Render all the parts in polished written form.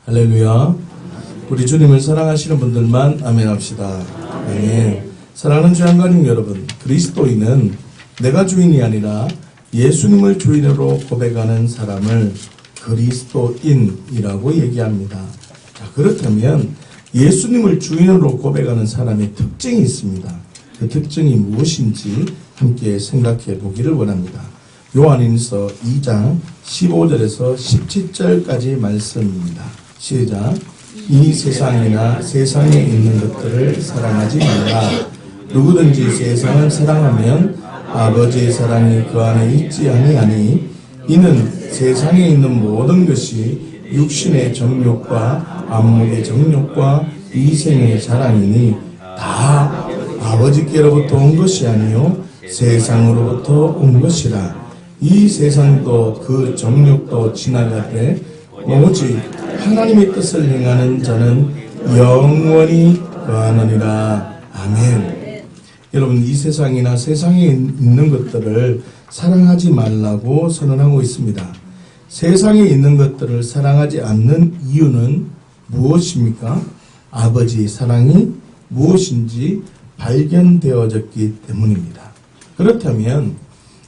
할렐루야. 우리 주님을 사랑하시는 분들만 아멘 합시다. 아멘. 사랑하는 주양가님 여러분, 그리스도인은 내가 주인이 아니라 예수님을 주인으로 고백하는 사람을 그리스도인이라고 얘기합니다. 자, 그렇다면 예수님을 주인으로 고백하는 사람의 특징이 있습니다. 그 특징이 무엇인지 함께 생각해 보기를 원합니다. 요한일서 2장 15절에서 17절까지 말씀입니다. 시작. 이 세상이나 세상에 있는 것들을 사랑하지 말라. 누구든지 세상을 사랑하면 아버지의 사랑이 그 안에 있지 아니하니 이는 세상에 있는 모든 것이 육신의 정욕과 안목의 정욕과 이생의 자랑이니 다 아버지께로부터 온 것이 아니요 세상으로부터 온 것이라. 이 세상도 그 정욕도 지나가되 오직 하나님의 뜻을 행하는 자는 영원히 거하느니라. 아멘. 여러분, 이 세상이나 세상에 있는 것들을 사랑하지 말라고 선언하고 있습니다. 세상에 있는 것들을 사랑하지 않는 이유는 무엇입니까? 아버지의 사랑이 무엇인지 발견되어졌기 때문입니다. 그렇다면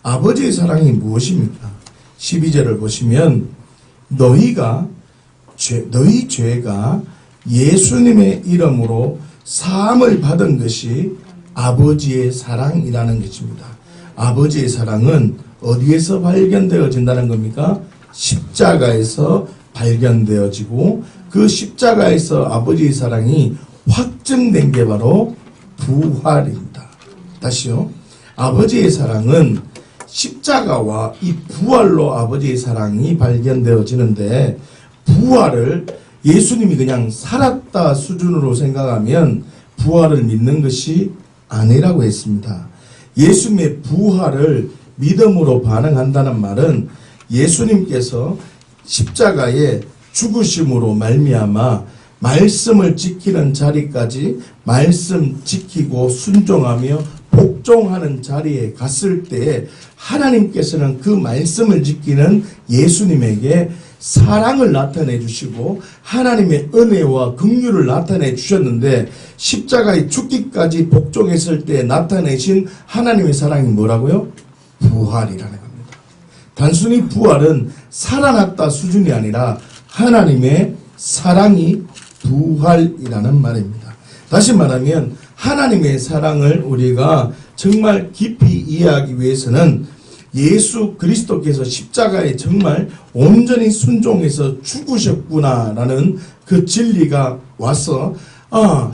아버지의 사랑이 무엇입니까? 12절을 보시면 너희 죄가 예수님의 이름으로 사함을 받은 것이 아버지의 사랑이라는 것입니다. 아버지의 사랑은 어디에서 발견되어진다는 겁니까? 십자가에서 발견되어지고 그 십자가에서 아버지의 사랑이 확증된 게 바로 부활입니다. 다시요. 아버지의 사랑은 십자가와 이 부활로 아버지의 사랑이 발견되어지는데, 부활을 예수님이 그냥 살았다 수준으로 생각하면 부활을 믿는 것이 아니라고 했습니다. 예수님의 부활을 믿음으로 반응한다는 말은 예수님께서 십자가의 죽으심으로 말미암아 말씀을 지키는 자리까지 말씀 지키고 순종하며 복종하는 자리에 갔을 때 하나님께서는 그 말씀을 지키는 예수님에게 사랑을 나타내 주시고 하나님의 은혜와 긍휼을 나타내 주셨는데, 십자가의 죽기까지 복종했을 때 나타내신 하나님의 사랑이 뭐라고요? 부활이라는 겁니다. 단순히 부활은 살아났다 수준이 아니라 하나님의 사랑이 부활이라는 말입니다. 다시 말하면 하나님의 사랑을 우리가 정말 깊이 이해하기 위해서는 예수 그리스도께서 십자가에 정말 온전히 순종해서 죽으셨구나라는 그 진리가 와서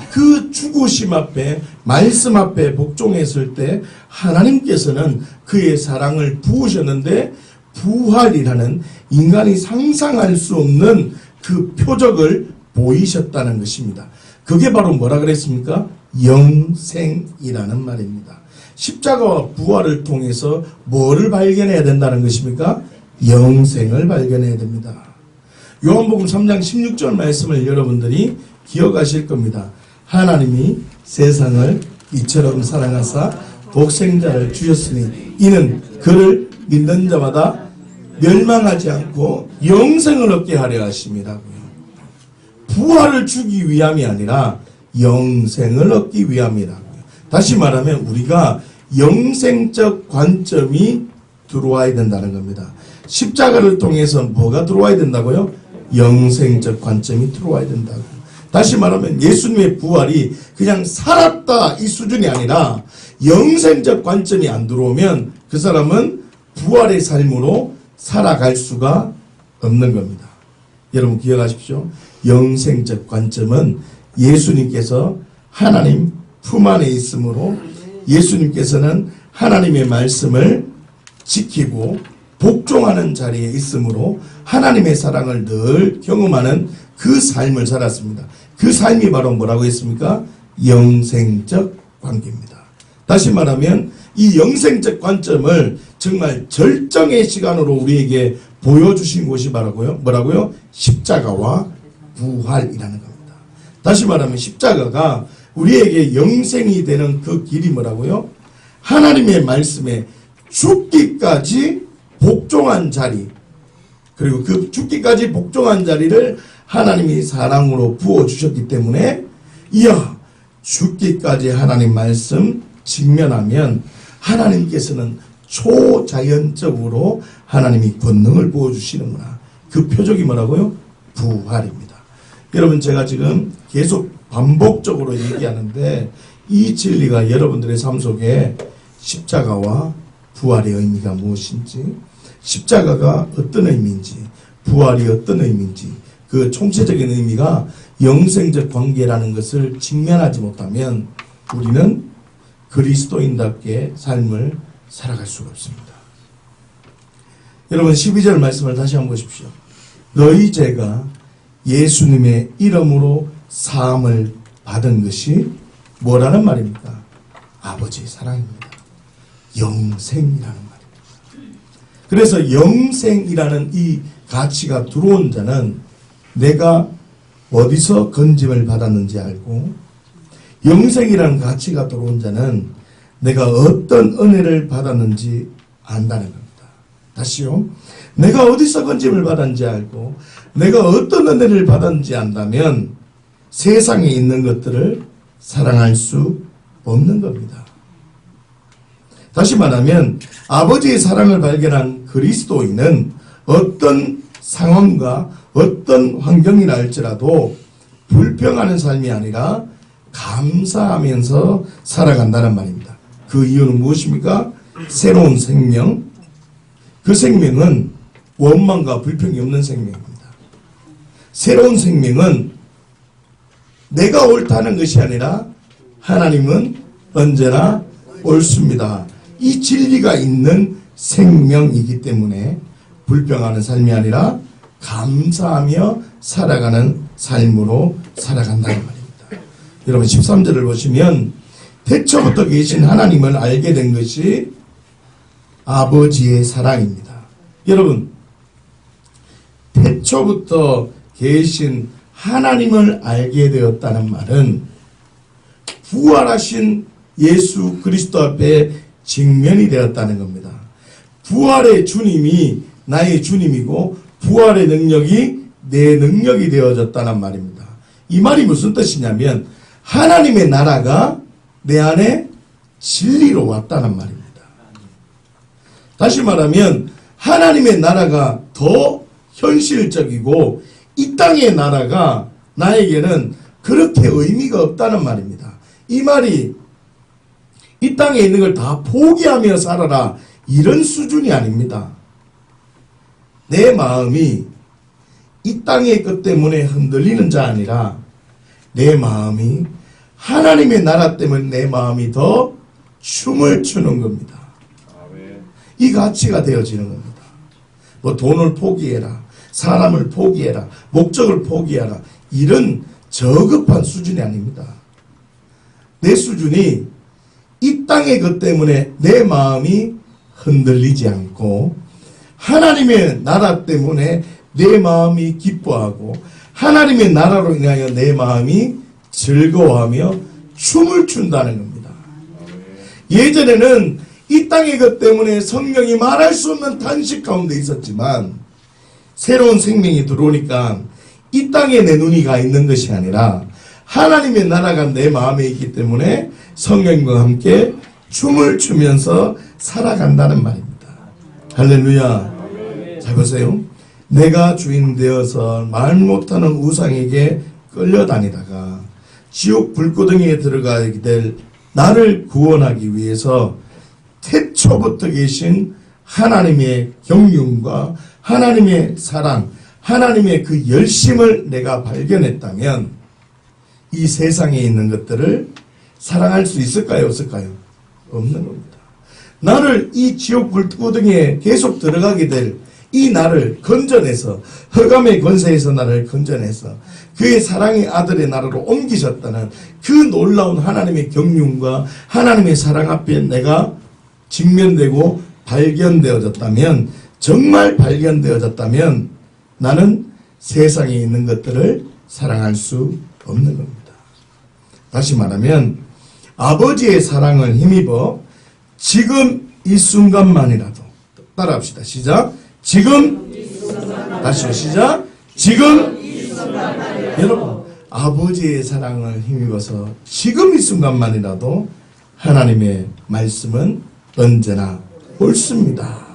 그 죽으심 앞에 말씀 앞에 복종했을 때 하나님께서는 그의 사랑을 부으셨는데, 부활이라는 인간이 상상할 수 없는 그 표적을 보이셨다는 것입니다. 그게 바로 뭐라 그랬습니까? 영생이라는 말입니다. 십자가와 부활을 통해서 뭐를 발견해야 된다는 것입니까? 영생을 발견해야 됩니다. 요한복음 3장 16절 말씀을 여러분들이 기억하실 겁니다. 하나님이 세상을 이처럼 사랑하사 독생자를 주셨으니 이는 그를 믿는 자마다 멸망하지 않고 영생을 얻게 하려 하심이라고요. 부활을 주기 위함이 아니라 영생을 얻기 위함이라고요. 다시 말하면 우리가 영생적 관점이 들어와야 된다는 겁니다. 십자가를 통해서 뭐가 들어와야 된다고요? 영생적 관점이 들어와야 된다고. 다시 말하면 예수님의 부활이 그냥 살았다 이 수준이 아니라 영생적 관점이 안 들어오면 그 사람은 부활의 삶으로 살아갈 수가 없는 겁니다. 여러분 기억하십시오. 영생적 관점은 예수님께서 하나님 품 안에 있으므로 예수님께서는 하나님의 말씀을 지키고 복종하는 자리에 있으므로 하나님의 사랑을 늘 경험하는 그 삶을 살았습니다. 그 삶이 바로 뭐라고 했습니까? 영생적 관계입니다. 다시 말하면 이 영생적 관점을 정말 절정의 시간으로 우리에게 보여주신 것이 뭐라고요? 십자가와 부활이라는 겁니다. 다시 말하면 십자가가 우리에게 영생이 되는 그 길이 뭐라고요? 하나님의 말씀에 죽기까지 복종한 자리, 그리고 그 죽기까지 복종한 자리를 하나님이 사랑으로 부어주셨기 때문에 이야 죽기까지 하나님 말씀 직면하면 하나님께서는 초자연적으로 하나님이 권능을 부어주시는구나. 그 표적이 뭐라고요? 부활입니다. 여러분 제가 지금 계속 반복적으로 얘기하는데 이 진리가 여러분들의 삶 속에 십자가와 부활의 의미가 무엇인지, 십자가가 어떤 의미인지, 부활이 어떤 의미인지, 그 총체적인 의미가 영생적 관계라는 것을 직면하지 못하면 우리는 그리스도인답게 삶을 살아갈 수가 없습니다. 여러분 12절 말씀을 다시 한번 보십시오. 너희 죄가 예수님의 이름으로 사함을 받은 것이 뭐라는 말입니까? 아버지의 사랑입니다. 영생이라는 말입니다. 그래서 영생이라는 이 가치가 들어온 자는 내가 어디서 건짐을 받았는지 알고, 영생이라는 가치가 들어온 자는 내가 어떤 은혜를 받았는지 안다는 겁니다. 다시요. 내가 어디서 건짐을 받았는지 알고 내가 어떤 은혜를 받았는지 안다면 세상에 있는 것들을 사랑할 수 없는 겁니다. 다시 말하면 아버지의 사랑을 발견한 그리스도인은 어떤 상황과 어떤 환경이라 할지라도 불평하는 삶이 아니라 감사하면서 살아간다는 말입니다. 그 이유는 무엇입니까? 새로운 생명. 그 생명은 원망과 불평이 없는 생명입니다. 새로운 생명은 내가 옳다는 것이 아니라 하나님은 언제나 옳습니다. 이 진리가 있는 생명이기 때문에 불평하는 삶이 아니라 감사하며 살아가는 삶으로 살아간다는 말입니다. 여러분 13절을 보시면 태초부터 계신 하나님을 알게 된 것이 아버지의 사랑입니다. 여러분 태초부터 계신 하나님을 알게 되었다는 말은 부활하신 예수 그리스도 앞에 직면이 되었다는 겁니다. 부활의 주님이 나의 주님이고 부활의 능력이 내 능력이 되어졌다는 말입니다. 이 말이 무슨 뜻이냐면 하나님의 나라가 내 안에 진리로 왔다는 말입니다. 다시 말하면 하나님의 나라가 더 현실적이고 이 땅의 나라가 나에게는 그렇게 의미가 없다는 말입니다. 이 말이 이 땅에 있는 걸 다 포기하며 살아라 이런 수준이 아닙니다. 내 마음이 이 땅의 것 때문에 흔들리는 자 아니라 내 마음이 하나님의 나라 때문에 내 마음이 더 춤을 추는 겁니다. 이 가치가 되어지는 겁니다. 뭐 돈을 포기해라, 사람을 포기해라, 목적을 포기해라 이런 저급한 수준이 아닙니다. 내 수준이 이 땅의 것 때문에 내 마음이 흔들리지 않고 하나님의 나라 때문에 내 마음이 기뻐하고 하나님의 나라로 인하여 내 마음이 즐거워하며 춤을 춘다는 겁니다. 예전에는 이 땅의 것 때문에 성령이 말할 수 없는 탄식 가운데 있었지만 새로운 생명이 들어오니까 이 땅에 내 눈이 가 있는 것이 아니라 하나님의 나라가 내 마음에 있기 때문에 성령과 함께 춤을 추면서 살아간다는 말입니다. 할렐루야. 잘 보세요. 내가 주인 되어서 말 못하는 우상에게 끌려다니다가 지옥 불구덩이에 들어가게 될 나를 구원하기 위해서 태초부터 계신 하나님의 경륜과 하나님의 사랑, 하나님의 그 열심을 내가 발견했다면 이 세상에 있는 것들을 사랑할 수 있을까요? 없을까요? 없는 겁니다. 나를 이 지옥 불구덩이에 계속 들어가게 될 이 나를 건져내서 흑암의 권세에서 나를 건져내서 그의 사랑의 아들의 나라로 옮기셨다는 그 놀라운 하나님의 경륜과 하나님의 사랑 앞에 내가 직면되고 발견되어졌다면, 정말 발견되어졌다면 나는 세상에 있는 것들을 사랑할 수 없는 겁니다. 다시 말하면 아버지의 사랑을 힘입어 지금 이 순간만이라도, 따라합시다. 시작. 지금, 다시요. 시작. 지금 여러분, 아버지의 사랑을 힘입어서 지금 이 순간만이라도 하나님의 말씀은 언제나 옳습니다.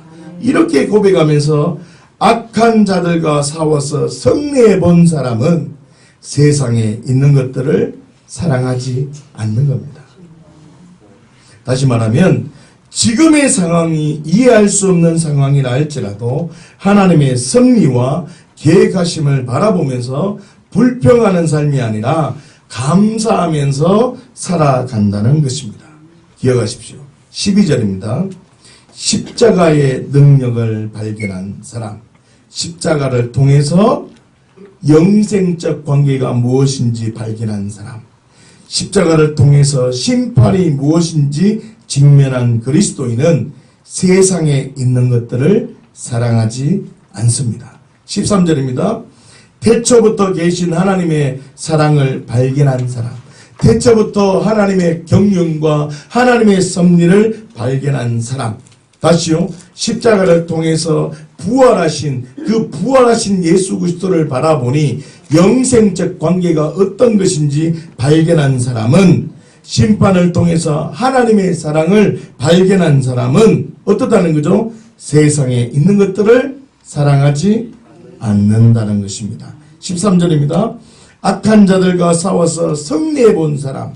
이렇게 고백하면서 악한 자들과 싸워서 승리해 본 사람은 세상에 있는 것들을 사랑하지 않는 겁니다. 다시 말하면 지금의 상황이 이해할 수 없는 상황이라 할지라도 하나님의 섭리와 계획하심을 바라보면서 불평하는 삶이 아니라 감사하면서 살아간다는 것입니다. 기억하십시오. 12절입니다. 십자가의 능력을 발견한 사람, 십자가를 통해서 영생적 관계가 무엇인지 발견한 사람, 십자가를 통해서 심판이 무엇인지 직면한 그리스도인은 세상에 있는 것들을 사랑하지 않습니다. 13절입니다. 태초부터 계신 하나님의 사랑을 발견한 사람, 태초부터 하나님의 경륜과 하나님의 섭리를 발견한 사람, 다시요, 십자가를 통해서 부활하신 그 부활하신 예수 그리스도를 바라보니 영생적 관계가 어떤 것인지 발견한 사람은, 심판을 통해서 하나님의 사랑을 발견한 사람은 어떻다는 거죠? 세상에 있는 것들을 사랑하지 않는다는 것입니다. 13절입니다. 악한 자들과 싸워서 승리해 본 사람,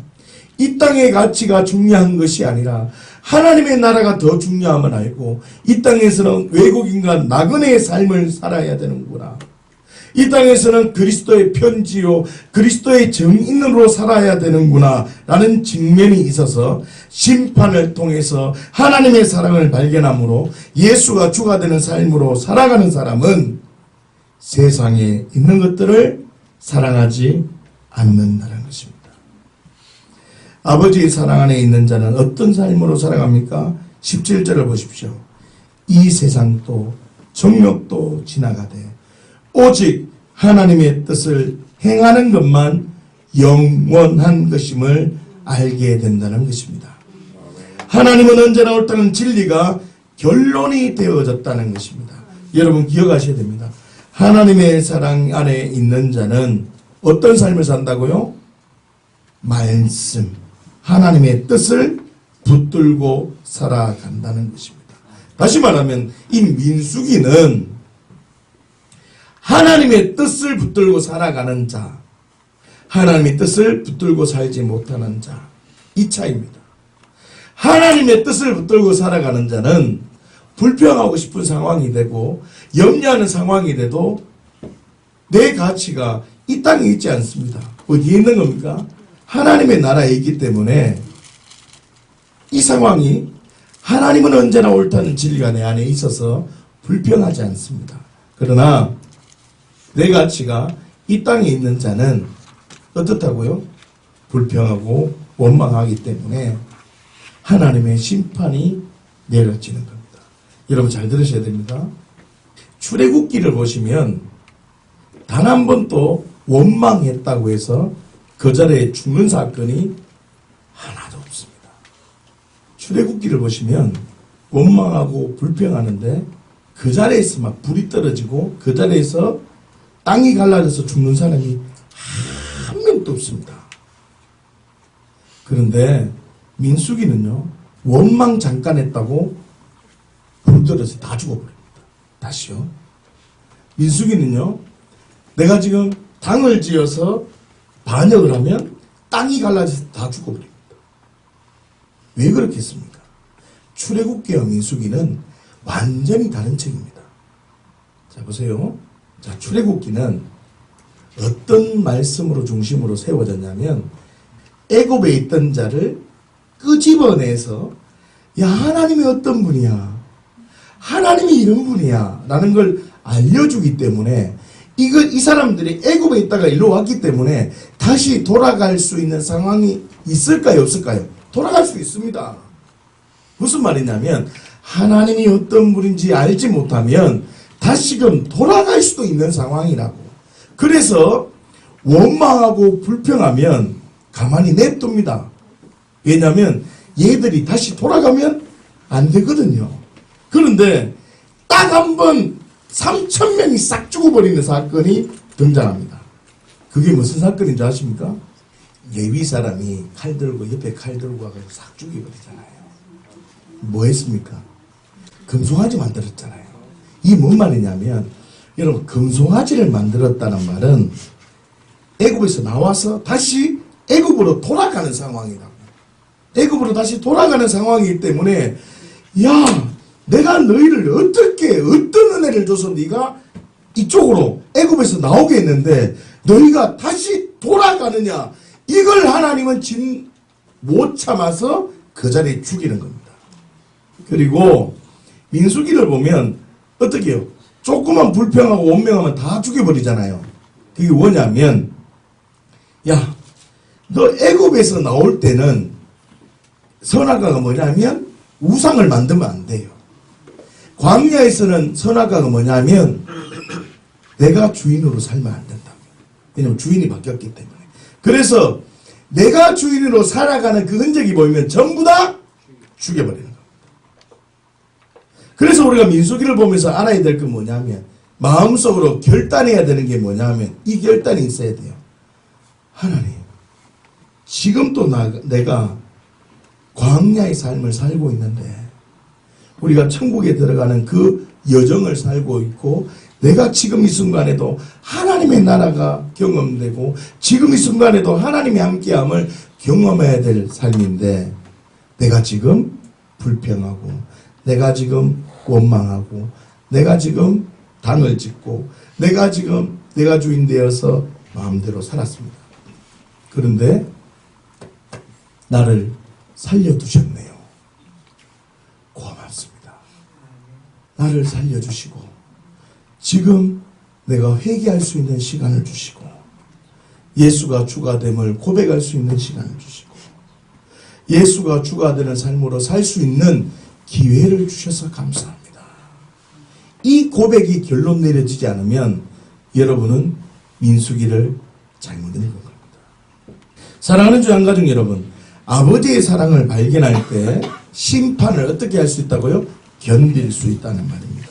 이 땅의 가치가 중요한 것이 아니라 하나님의 나라가 더 중요함을 알고 이 땅에서는 외국인과 나그네의 삶을 살아야 되는구나, 이 땅에서는 그리스도의 편지요 그리스도의 정인으로 살아야 되는구나 라는 직면이 있어서 심판을 통해서 하나님의 사랑을 발견함으로 예수가 주가 되는 삶으로 살아가는 사람은 세상에 있는 것들을 사랑하지 않는다는 것입니다. 아버지의 사랑 안에 있는 자는 어떤 삶으로 살아갑니까? 17절을 보십시오. 이 세상도 정욕도 지나가되 오직 하나님의 뜻을 행하는 것만 영원한 것임을 알게 된다는 것입니다. 하나님은 언제나 옳다는 진리가 결론이 되어졌다는 것입니다. 여러분 기억하셔야 됩니다. 하나님의 사랑 안에 있는 자는 어떤 삶을 산다고요? 말씀, 하나님의 뜻을 붙들고 살아간다는 것입니다. 다시 말하면 이 민수기는 하나님의 뜻을 붙들고 살아가는 자, 하나님의 뜻을 붙들고 살지 못하는 자, 이 차이입니다. 하나님의 뜻을 붙들고 살아가는 자는 불평하고 싶은 상황이 되고 염려하는 상황이 돼도 내 가치가 이 땅에 있지 않습니다. 어디에 있는 겁니까? 하나님의 나라에 있기 때문에 이 상황이 하나님은 언제나 옳다는 진리가 내 안에 있어서 불평하지 않습니다. 그러나 내 가치가 이 땅에 있는 자는 어떻다고요? 불평하고 원망하기 때문에 하나님의 심판이 내려지는 겁니다. 여러분 잘 들으셔야 됩니다. 출애굽기를 보시면 단 한 번도 원망했다고 해서 그 자리에 죽는 사건이 하나도 없습니다. 출애굽기를 보시면 원망하고 불평하는데 그 자리에서 막 불이 떨어지고 그 자리에서 땅이 갈라져서 죽는 사람이 한 명도 없습니다. 그런데 민수기는요, 원망 잠깐 했다고 불 떨어져서 다 죽어버립니다. 다시요. 민수기는요, 내가 지금 당을 지어서 반역을 하면 땅이 갈라져서 다 죽어버립니다. 왜 그렇게 했습니까? 출애굽기와 민수기는 완전히 다른 책입니다. 자, 보세요. 자, 출애굽기는 어떤 말씀으로 중심으로 세워졌냐면 애굽에 있던 자를 끄집어내서 야, 하나님이 어떤 분이야, 하나님이 이런 분이야 라는 걸 알려주기 때문에 이 사람들이 애굽에 있다가 일로 왔기 때문에 다시 돌아갈 수 있는 상황이 있을까요, 없을까요? 돌아갈 수 있습니다. 무슨 말이냐면 하나님이 어떤 분인지 알지 못하면 다시금 돌아갈 수도 있는 상황이라고. 그래서 원망하고 불평하면 가만히 냅둡니다. 왜냐하면 얘들이 다시 돌아가면 안 되거든요. 그런데 딱 한 번 3,000명이 싹 죽어버리는 사건이 등장합니다. 그게 무슨 사건인 줄 아십니까? 레위 사람이 칼 들고 옆에 칼 들고 와서 싹 죽여버리잖아요. 뭐 했습니까? 금송아지 만들었잖아요. 이게 뭔 말이냐면 여러분 금송아지를 만들었다는 말은 애굽에서 나와서 다시 애굽으로 돌아가는 상황이라고. 애굽으로 다시 돌아가는 상황이기 때문에 야 내가 너희를 어떻게 어떤 은혜를 줘서 네가 이쪽으로 애굽에서 나오게 했는데 너희가 다시 돌아가느냐. 이걸 하나님은 못 참아서 그 자리에 죽이는 겁니다. 그리고 민수기를 보면 어떻게 해요? 조그만 불평하고 원명하면 다 죽여버리잖아요. 그게 뭐냐면 야 너 애굽에서 나올 때는 선악과가 뭐냐면 우상을 만들면 안 돼요. 광야에서는 선악과가 뭐냐면 내가 주인으로 살면 안 된다. 왜냐면 주인이 바뀌었기 때문에. 그래서 내가 주인으로 살아가는 그 흔적이 보이면 전부 다 죽여버리는 겁니다. 그래서 우리가 민수기를 보면서 알아야 될 건 뭐냐면 마음속으로 결단해야 되는 게 뭐냐면 이 결단이 있어야 돼요. 하나님 지금 또 내가 광야의 삶을 살고 있는데 우리가 천국에 들어가는 그 여정을 살고 있고 내가 지금 이 순간에도 하나님의 나라가 경험되고 지금 이 순간에도 하나님의 함께함을 경험해야 될 삶인데 내가 지금 불평하고 내가 지금 원망하고 내가 지금 당을 짓고 내가 지금 내가 주인 되어서 마음대로 살았습니다. 그런데 나를 살려두셨네요. 고맙습니다. 나를 살려주시고 지금 내가 회개할 수 있는 시간을 주시고 예수가 주가 됨을 고백할 수 있는 시간을 주시고 예수가 주가 되는 삶으로 살 수 있는 기회를 주셔서 감사합니다. 이 고백이 결론 내려지지 않으면 여러분은 민수기를 잘못 읽은 겁니다. 사랑하는 주 양가족 여러분, 아버지의 사랑을 발견할 때 심판을 어떻게 할 수 있다고요? 견딜 수 있다는 말입니다.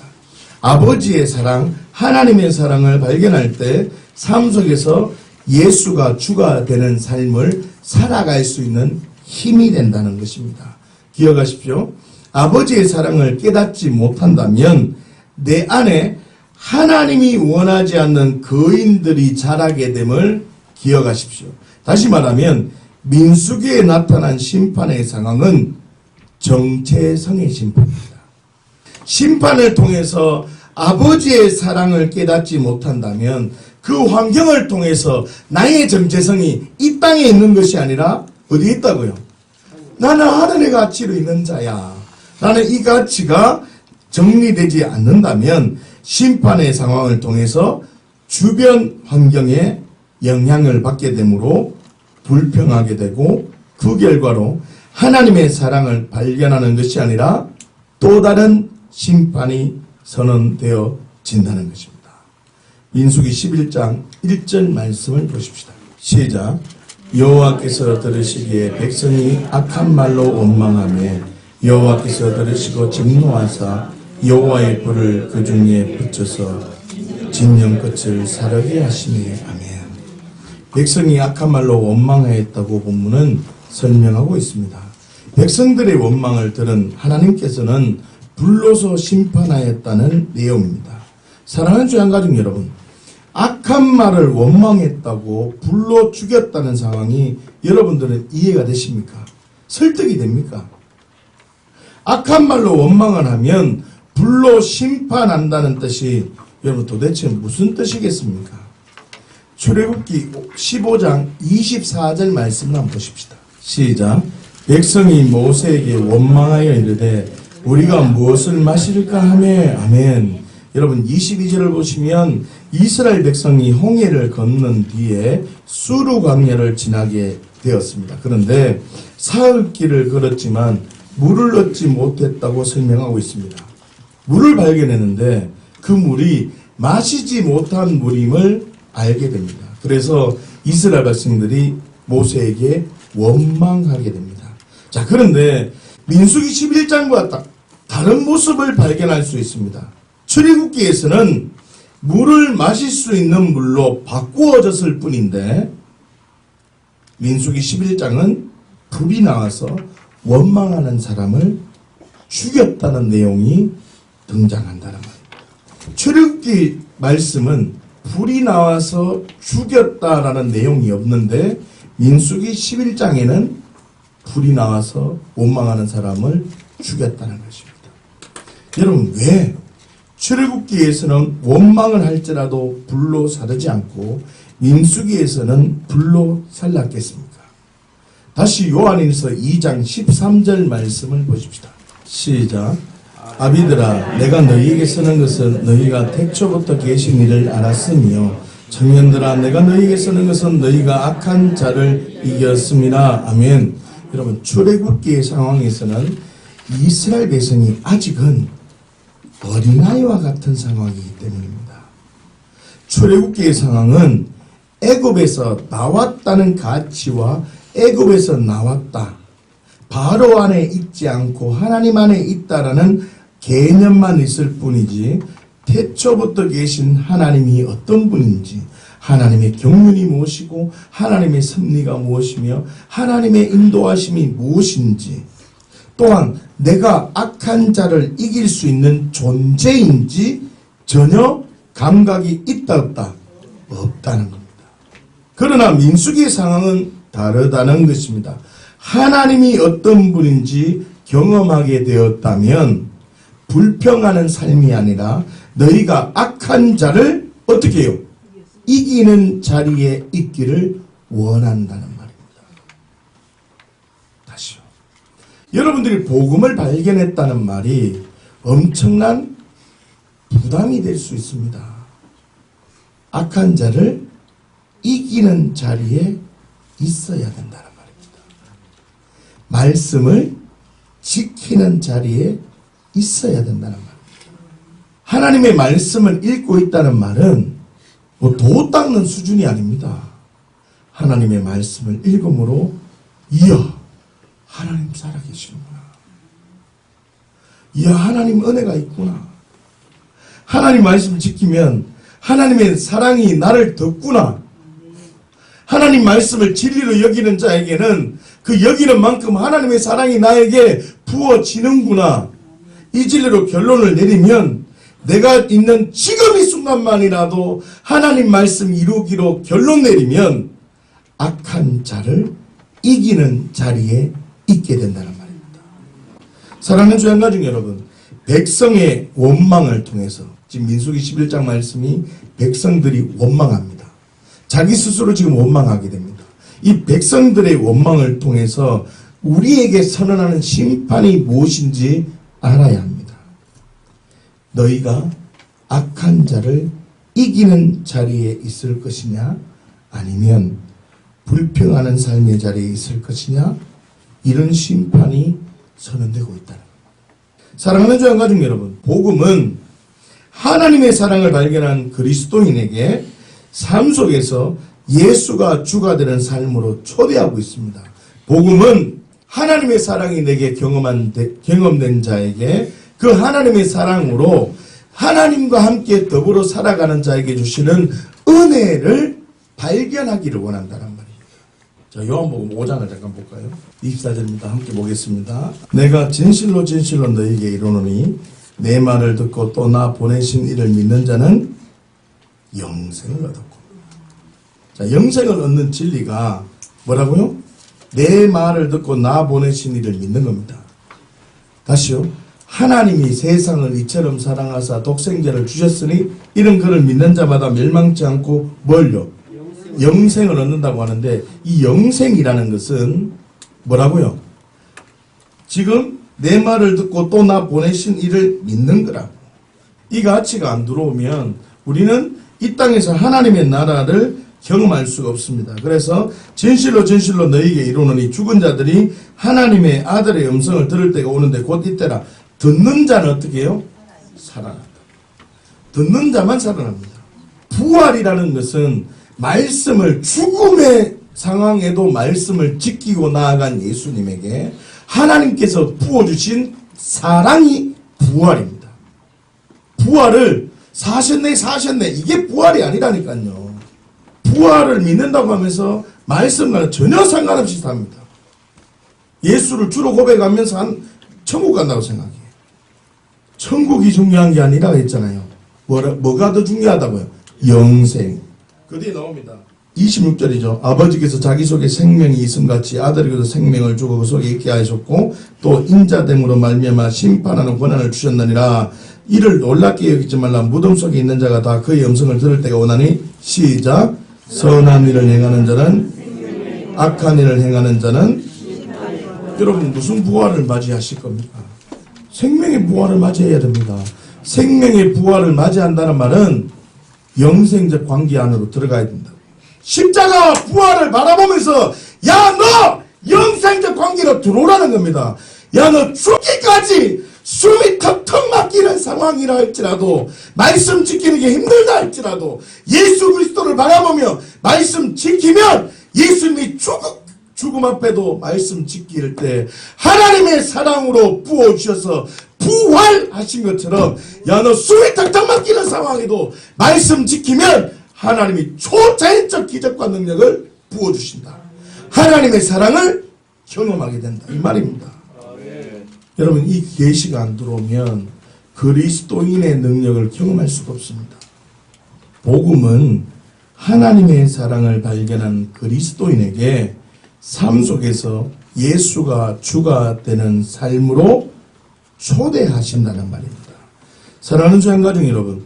아버지의 사랑, 하나님의 사랑을 발견할 때 삶 속에서 예수가 주가 되는 삶을 살아갈 수 있는 힘이 된다는 것입니다. 기억하십시오. 아버지의 사랑을 깨닫지 못한다면 내 안에 하나님이 원하지 않는 거인들이 자라게 됨을 기억하십시오. 다시 말하면 민수기에 나타난 심판의 상황은 정체성의 심판입니다. 심판을 통해서 아버지의 사랑을 깨닫지 못한다면 그 환경을 통해서 나의 정체성이 이 땅에 있는 것이 아니라 어디에 있다고요? 나는 하늘의 가치로 있는 자야. 나는 이 가치가 정리되지 않는다면 심판의 상황을 통해서 주변 환경에 영향을 받게 되므로 불평하게 되고 그 결과로 하나님의 사랑을 발견하는 것이 아니라 또 다른 심판이 선언되어진다는 것입니다. 민수기 11장 1절 말씀을 보십시다. 시작. 여호와께서 들으시기에 백성이 악한 말로 원망하며 여호와께서 들으시고 진노하사 여호와의 불을 그 중에 붙여서 진영 끝을 사르게 하시니 아멘. 백성이 악한 말로 원망하였다고 본문은 설명하고 있습니다. 백성들의 원망을 들은 하나님께서는 불로서 심판하였다는 내용입니다. 사랑하는 주 양가족 여러분, 악한 말을 원망했다고 불로 죽였다는 상황이 여러분들은 이해가 되십니까? 설득이 됩니까? 악한 말로 원망을 하면 불로 심판한다는 뜻이 여러분 도대체 무슨 뜻이겠습니까? 출애굽기 15장 24절 말씀을 한번 보십시다. 시작. 백성이 모세에게 원망하여 이르되 우리가 무엇을 마실까 하며 아멘. 여러분 22절을 보시면 이스라엘 백성이 홍해를 건넌 뒤에 수르 광야를 지나게 되었습니다. 그런데 사흘 길을 걸었지만 물을 얻지 못했다고 설명하고 있습니다. 물을 발견했는데 그 물이 마시지 못한 물임을 알게 됩니다. 그래서 이스라엘 백성들이 모세에게 원망하게 됩니다. 자, 그런데 민수기 11장과 다른 모습을 발견할 수 있습니다. 출애굽기에서는 물을 마실 수 있는 물로 바꾸어졌을 뿐인데 민수기 11장은 불이 나와서 원망하는 사람을 죽였다는 내용이 등장한다는 말입니다. 출애굽기 말씀은 불이 나와서 죽였다라는 내용이 없는데 민수기 11장에는 불이 나와서 원망하는 사람을 죽였다는 것입니다. 여러분, 왜 출애굽기에서는 원망을 할지라도 불로 사르지 않고 민수기에서는 불로 살랐겠습니까? 다시 요한일서 2장 13절 말씀을 보십시다. 시작. 아비들아, 내가 너희에게 쓰는 것은 너희가 태초부터 계신 이를 알았으며 청년들아, 내가 너희에게 쓰는 것은 너희가 악한 자를 이겼습니다. 아멘. 여러분, 출애굽기의 상황에서는 이스라엘 백성이 아직은 어린아이와 같은 상황이기 때문입니다. 출애굽기의 상황은 애굽에서 나왔다는 가치와 애굽에서 나왔다, 바로 안에 있지 않고 하나님 안에 있다라는 개념만 있을 뿐이지 태초부터 계신 하나님이 어떤 분인지, 하나님의 경륜이 무엇이고 하나님의 섭리가 무엇이며 하나님의 인도하심이 무엇인지, 또한 내가 악한 자를 이길 수 있는 존재인지 전혀 감각이 있다 없다? 없다는 겁니다. 그러나 민수기의 상황은 다르다는 것입니다. 하나님이 어떤 분인지 경험하게 되었다면 불평하는 삶이 아니라 너희가 악한 자를 어떻게 해요? 이기는 자리에 있기를 원한다는 말입니다. 다시요. 여러분들이 복음을 발견했다는 말이 엄청난 부담이 될 수 있습니다. 악한 자를 이기는 자리에 있어야 된다는 말입니다. 말씀을 지키는 자리에 있어야 된다는 말입니다. 하나님의 말씀을 읽고 있다는 말은 뭐 도 닦는 수준이 아닙니다. 하나님의 말씀을 읽음으로 이야, 하나님 살아계시는구나. 이야, 하나님 은혜가 있구나. 하나님 말씀을 지키면 하나님의 사랑이 나를 덮구나. 하나님 말씀을 진리로 여기는 자에게는 그 여기는 만큼 하나님의 사랑이 나에게 부어지는구나. 이 진리로 결론을 내리면 내가 있는 지금 이 순간만이라도 하나님 말씀 이루기로 결론 내리면 악한 자를 이기는 자리에 있게 된다는 말입니다. 사랑하는 주의 가족 여러분, 백성의 원망을 통해서 지금 민수기 11장 말씀이 백성들이 원망합니다. 자기 스스로 지금 원망하게 됩니다. 이 백성들의 원망을 통해서 우리에게 선언하는 심판이 무엇인지 알아야 합니다. 너희가 악한 자를 이기는 자리에 있을 것이냐, 아니면 불평하는 삶의 자리에 있을 것이냐, 이런 심판이 선언되고 있다는 겁니다. 사랑하는 주의 가족 여러분, 복음은 하나님의 사랑을 발견한 그리스도인에게 삶 속에서 예수가 주가 되는 삶으로 초대하고 있습니다. 복음은 하나님의 사랑이 내게 경험된 자에게 그 하나님의 사랑으로 하나님과 함께 더불어 살아가는 자에게 주시는 은혜를 발견하기를 원한다는 말입니다. 자, 요한복음 5장을 잠깐 볼까요? 24절입니다. 함께 보겠습니다. 내가 진실로 진실로 너희에게 이르노니 내 말을 듣고 또 나 보내신 이를 믿는 자는 영생을 얻었고. 자, 영생을 얻는 진리가 뭐라고요? 내 말을 듣고 나 보내신 이를 믿는 겁니다. 다시요. 하나님이 세상을 이처럼 사랑하사 독생자를 주셨으니 이런 그를 믿는 자마다 멸망치 않고 뭘요? 영생을 얻는다고 하는데, 이 영생이라는 것은 뭐라고요? 지금 내 말을 듣고 또 나 보내신 이를 믿는 거라고. 이 가치가 안 들어오면 우리는 이 땅에서 하나님의 나라를 경험할 수가 없습니다. 그래서 진실로 진실로 너희에게 이르노니 죽은 자들이 하나님의 아들의 음성을 들을 때가 오는데 곧 이때라. 듣는 자는 어떻게 해요? 살아난다. 듣는 자만 살아납니다. 부활이라는 것은 말씀을, 죽음의 상황에도 말씀을 지키고 나아간 예수님에게 하나님께서 부어주신 사랑이 부활입니다. 부활을 사셨네 이게 부활이 아니라니까요. 부활을 믿는다고 하면서 말씀과는 전혀 상관없이 삽니다. 예수를 주로 고백하면서 천국 간다고 생각해요. 천국이 중요한 게 아니라 했잖아요. 뭐가 더 중요하다고요? 영생. 그 뒤에 나옵니다. 26절이죠. 아버지께서 자기 속에 생명이 있음같이 아들에게도 생명을 주고 그 속에 있게 하셨고 또 인자됨으로 말미암아 심판하는 권한을 주셨느니라. 이를 놀랍게 여기지 말라. 무덤 속에 있는 자가 다 그의 음성을 들을 때가 오나니 시작. 선한 일을 행하는 자는 악한 일을 행하는 자는 여러분 무슨 부활을 맞이하실 겁니까? 생명의 부활을 맞이해야 됩니다. 생명의 부활을 맞이한다는 말은 영생적 관계 안으로 들어가야 된다. 십자가 부활을 바라보면서 야 너 영생적 관계로 들어오라는 겁니다. 야 너 죽기까지 숨이 턱턱 막히는 상황이라 할지라도 말씀 지키는 게 힘들다 할지라도 예수 그리스도를 바라보며 말씀 지키면 예수님이 죽음 앞에도 말씀 지킬 때 하나님의 사랑으로 부어주셔서 부활하신 것처럼 야 너 숨이 턱턱 막히는 상황에도 말씀 지키면 하나님이 초자연적 기적과 능력을 부어주신다. 하나님의 사랑을 경험하게 된다. 이 말입니다. 여러분 이 계시가 안 들어오면 그리스도인의 능력을 경험할 수가 없습니다. 복음은 하나님의 사랑을 발견한 그리스도인에게 삶 속에서 예수가 주가 되는 삶으로 초대하신다는 말입니다. 사랑하는 주양가정 여러분,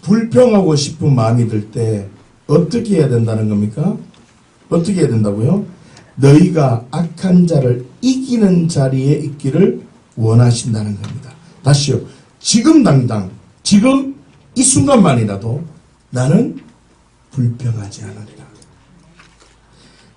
불평하고 싶은 마음이 들 때 어떻게 해야 된다는 겁니까? 어떻게 해야 된다고요? 너희가 악한 자를 이기는 자리에 있기를 원하신다는 겁니다. 다시요. 지금 당장, 지금 이 순간만이라도 나는 불평하지 않으리라.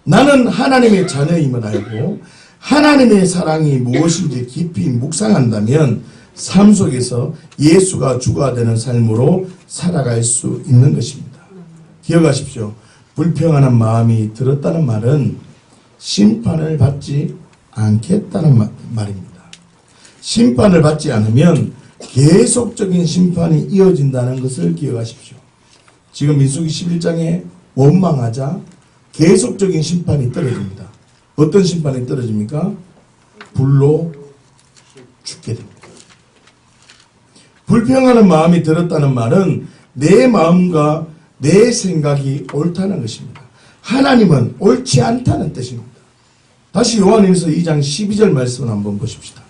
나는 하나님의 자녀임을 알고 하나님의 사랑이 무엇인지 깊이 묵상한다면 삶 속에서 예수가 주가 되는 삶으로 살아갈 수 있는 것입니다. 기억하십시오. 불평하는 마음이 들었다는 말은 심판을 받지 않겠다는 말입니다. 심판을 받지 않으면 계속적인 심판이 이어진다는 것을 기억하십시오. 지금 민수기 11장에 원망하자 계속적인 심판이 떨어집니다. 어떤 심판이 떨어집니까? 불로 죽게 됩니다. 불평하는 마음이 들었다는 말은 내 마음과 내 생각이 옳다는 것입니다. 하나님은 옳지 않다는 뜻입니다. 다시 요한일서 2장 12절 말씀을 한번 보십시다.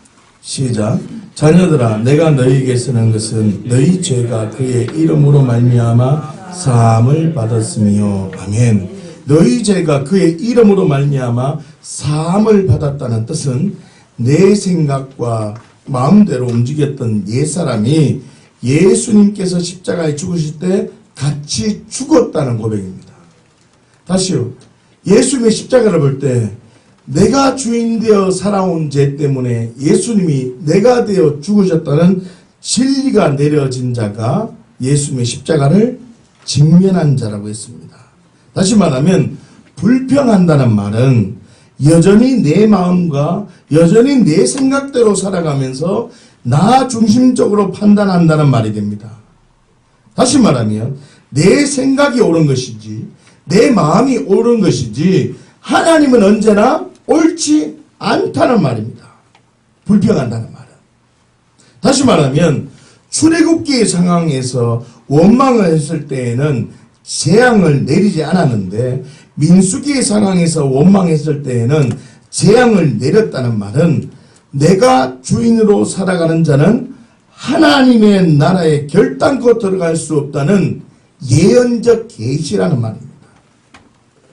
시작. 자녀들아 내가 너희에게 쓰는 것은 너희 죄가 그의 이름으로 말미암아 사함을 받았으며 아멘. 너희 죄가 그의 이름으로 말미암아 사함을 받았다는 뜻은 내 생각과 마음대로 움직였던 옛사람이 예수님께서 십자가에 죽으실 때 같이 죽었다는 고백입니다. 다시요. 예수님의 십자가를 볼 때 내가 주인 되어 살아온 죄 때문에 예수님이 내가 되어 죽으셨다는 진리가 내려진 자가 예수님의 십자가를 직면한 자라고 했습니다. 다시 말하면 불평한다는 말은 여전히 내 마음과 여전히 내 생각대로 살아가면서 나 중심적으로 판단한다는 말이 됩니다. 다시 말하면 내 생각이 옳은 것이지 내 마음이 옳은 것이지 하나님은 언제나 옳지 않다는 말입니다. 불평한다는 말은. 다시 말하면 출애굽기의 상황에서 원망을 했을 때에는 재앙을 내리지 않았는데 민수기의 상황에서 원망했을 때에는 재앙을 내렸다는 말은 내가 주인으로 살아가는 자는 하나님의 나라에 결단코 들어갈 수 없다는 예언적 계시라는 말입니다.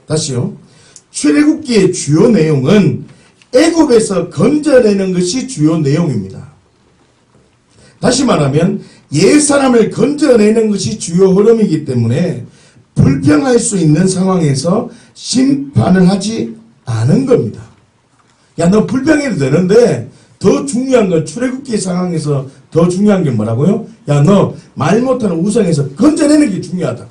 다시요. 출애굽기의 주요 내용은 애굽에서 건져내는 것이 주요 내용입니다. 다시 말하면 옛사람을 건져내는 것이 주요 흐름이기 때문에 불평할 수 있는 상황에서 심판을 하지 않은 겁니다. 야, 너 불평해도 되는데 더 중요한 건 출애굽기 상황에서 더 중요한 게 뭐라고요? 야, 너 말 못하는 우상에서 건져내는 게 중요하다.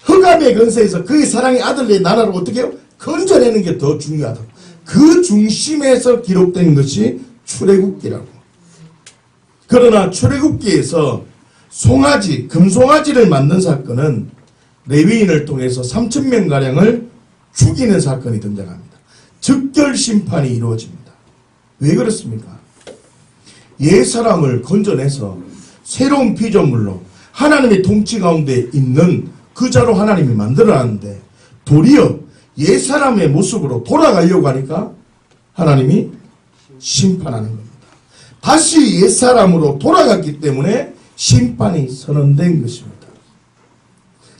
흑암의 근세에서 그의 사랑의 아들의 나라를 어떻게 해요? 건져내는 게 더 중요하다. 그 중심에서 기록된 것이 출애굽기라고. 그러나 출애굽기에서 송아지, 금송아지를 만든 사건은 레위인을 통해서 3,000명가량을 죽이는 사건이 등장합니다. 즉결 심판이 이루어집니다. 왜 그렇습니까? 옛사람을 건져내서 새로운 피조물로 하나님의 통치 가운데 있는 그 자로 하나님이 만들어놨는데 도리어 옛사람의 모습으로 돌아가려고 하니까 하나님이 심판하는 겁니다. 다시 옛사람으로 돌아갔기 때문에 심판이 선언된 것입니다.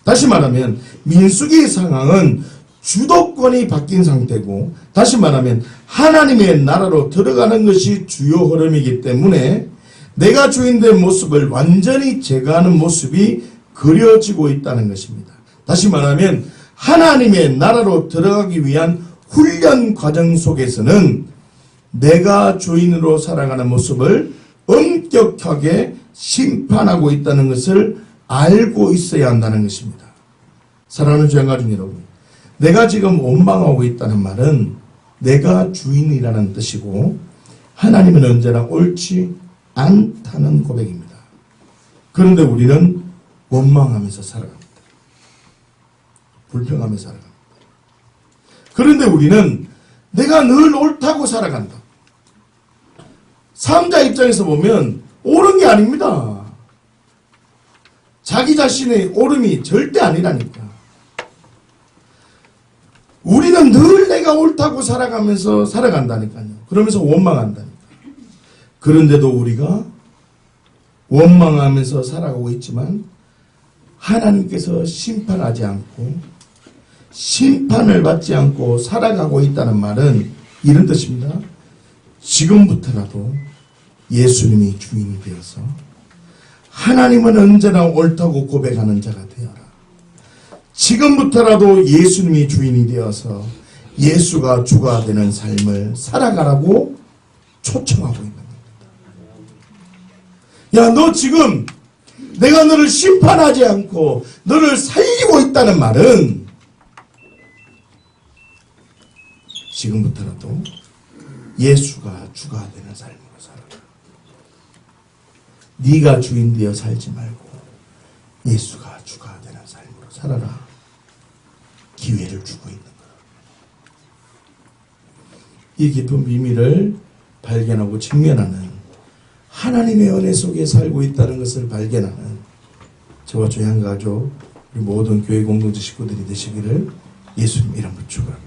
다시 말하면 민수기의 상황은 주도권이 바뀐 상태고, 다시 말하면 하나님의 나라로 들어가는 것이 주요 흐름이기 때문에 내가 주인된 모습을 완전히 제거하는 모습이 그려지고 있다는 것입니다. 다시 말하면 하나님의 나라로 들어가기 위한 훈련 과정 속에서는 내가 주인으로 살아가는 모습을 엄격하게 심판하고 있다는 것을 알고 있어야 한다는 것입니다. 사랑하는 주양가족 여러분, 내가 지금 원망하고 있다는 말은 내가 주인이라는 뜻이고 하나님은 언제나 옳지 않다는 고백입니다. 그런데 우리는 원망하면서 살아갑니다. 불평하면서 살아갑니다. 그런데 우리는 내가 늘 옳다고 살아간다. 사람자 입장에서 보면 옳은 게 아닙니다. 자기 자신의 옳음이 절대 아니라니까. 우리는 늘 내가 옳다고 살아가면서 살아간다니까요. 그러면서 원망한다니까. 그런데도 우리가 원망하면서 살아가고 있지만 하나님께서 심판하지 않고 심판을 받지 않고 살아가고 있다는 말은 이런 뜻입니다. 지금부터라도 예수님이 주인이 되어서 하나님은 언제나 옳다고 고백하는 자가 되어라. 지금부터라도 예수님이 주인이 되어서 예수가 주가 되는 삶을 살아가라고 초청하고 있는 겁니다. 야, 너 지금 내가 너를 심판하지 않고 너를 살리고 있다는 말은 지금부터라도 예수가 주가 되는 삶으로 살아라. 네가 주인 되어 살지 말고 예수가 주가 되는 삶으로 살아라. 기회를 주고 있는 거라. 이 깊은 비밀을 발견하고 직면하는 하나님의 은혜 속에 살고 있다는 것을 발견하는 저와 조양가족 우리 모든 교회 공동체 식구들이 되시기를 예수님 이름으로 축원합니다.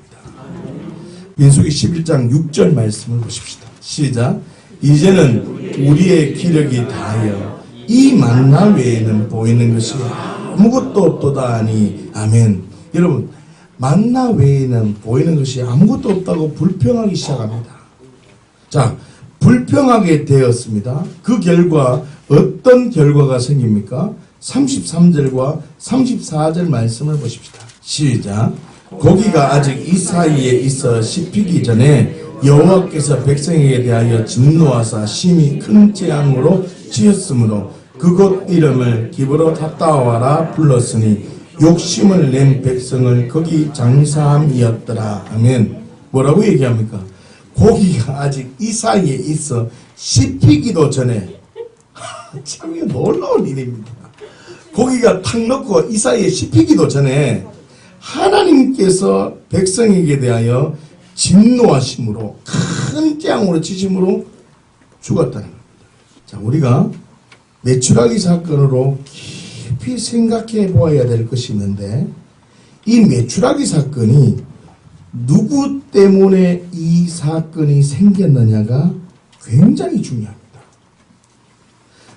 민수기 11장 6절 말씀을 보십시다. 시작. 이제는 우리의 기력이 다하여 이 만나 외에는 보이는 것이 아무것도 없도다 하니 아멘. 여러분, 만나 외에는 보이는 것이 아무것도 없다고 불평하기 시작합니다. 자, 불평하게 되었습니다. 그 결과 어떤 결과가 생깁니까? 33절과 34절 말씀을 보십시다. 시작. 고기가 아직 이 사이에 있어 씹히기 전에 여호와께서 백성에게 대하여 진노하사 심히 큰 재앙으로 지었으므로 그곳 이름을 기브롯하타와라 불렀으니 욕심을 낸 백성을 거기 장사함이었더라 하면 뭐라고 얘기합니까? 고기가 아직 이 사이에 있어 씹히기도 전에 참 이거 놀라운 일입니다. 고기가 탁 넣고 이 사이에 씹히기도 전에 하나님께서 백성에게 대하여 진노하심으로 큰 재앙으로 치심으로 죽었다는 겁니다. 자, 우리가 메추라기 사건으로 깊이 생각해 보아야 될 것이 있는데 이 메추라기 사건이 누구 때문에 이 사건이 생겼느냐가 굉장히 중요합니다.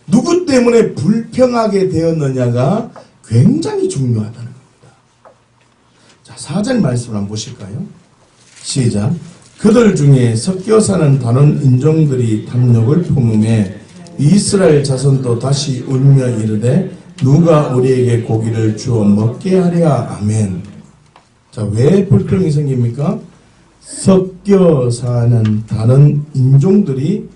누구 때문에 불평하게 되었느냐가 굉장히 중요하다는 겁니다. 자, 4절 말씀을 한번 보실까요? 시작. 그들 중에 섞여 사는 다른 인종들이 탐욕을 품음에 이스라엘 자손도 다시 울며 이르되 누가 우리에게 고기를 주어 먹게 하랴. 아멘. 자, 왜 불평이 생깁니까? 섞여 사는 다른 인종들이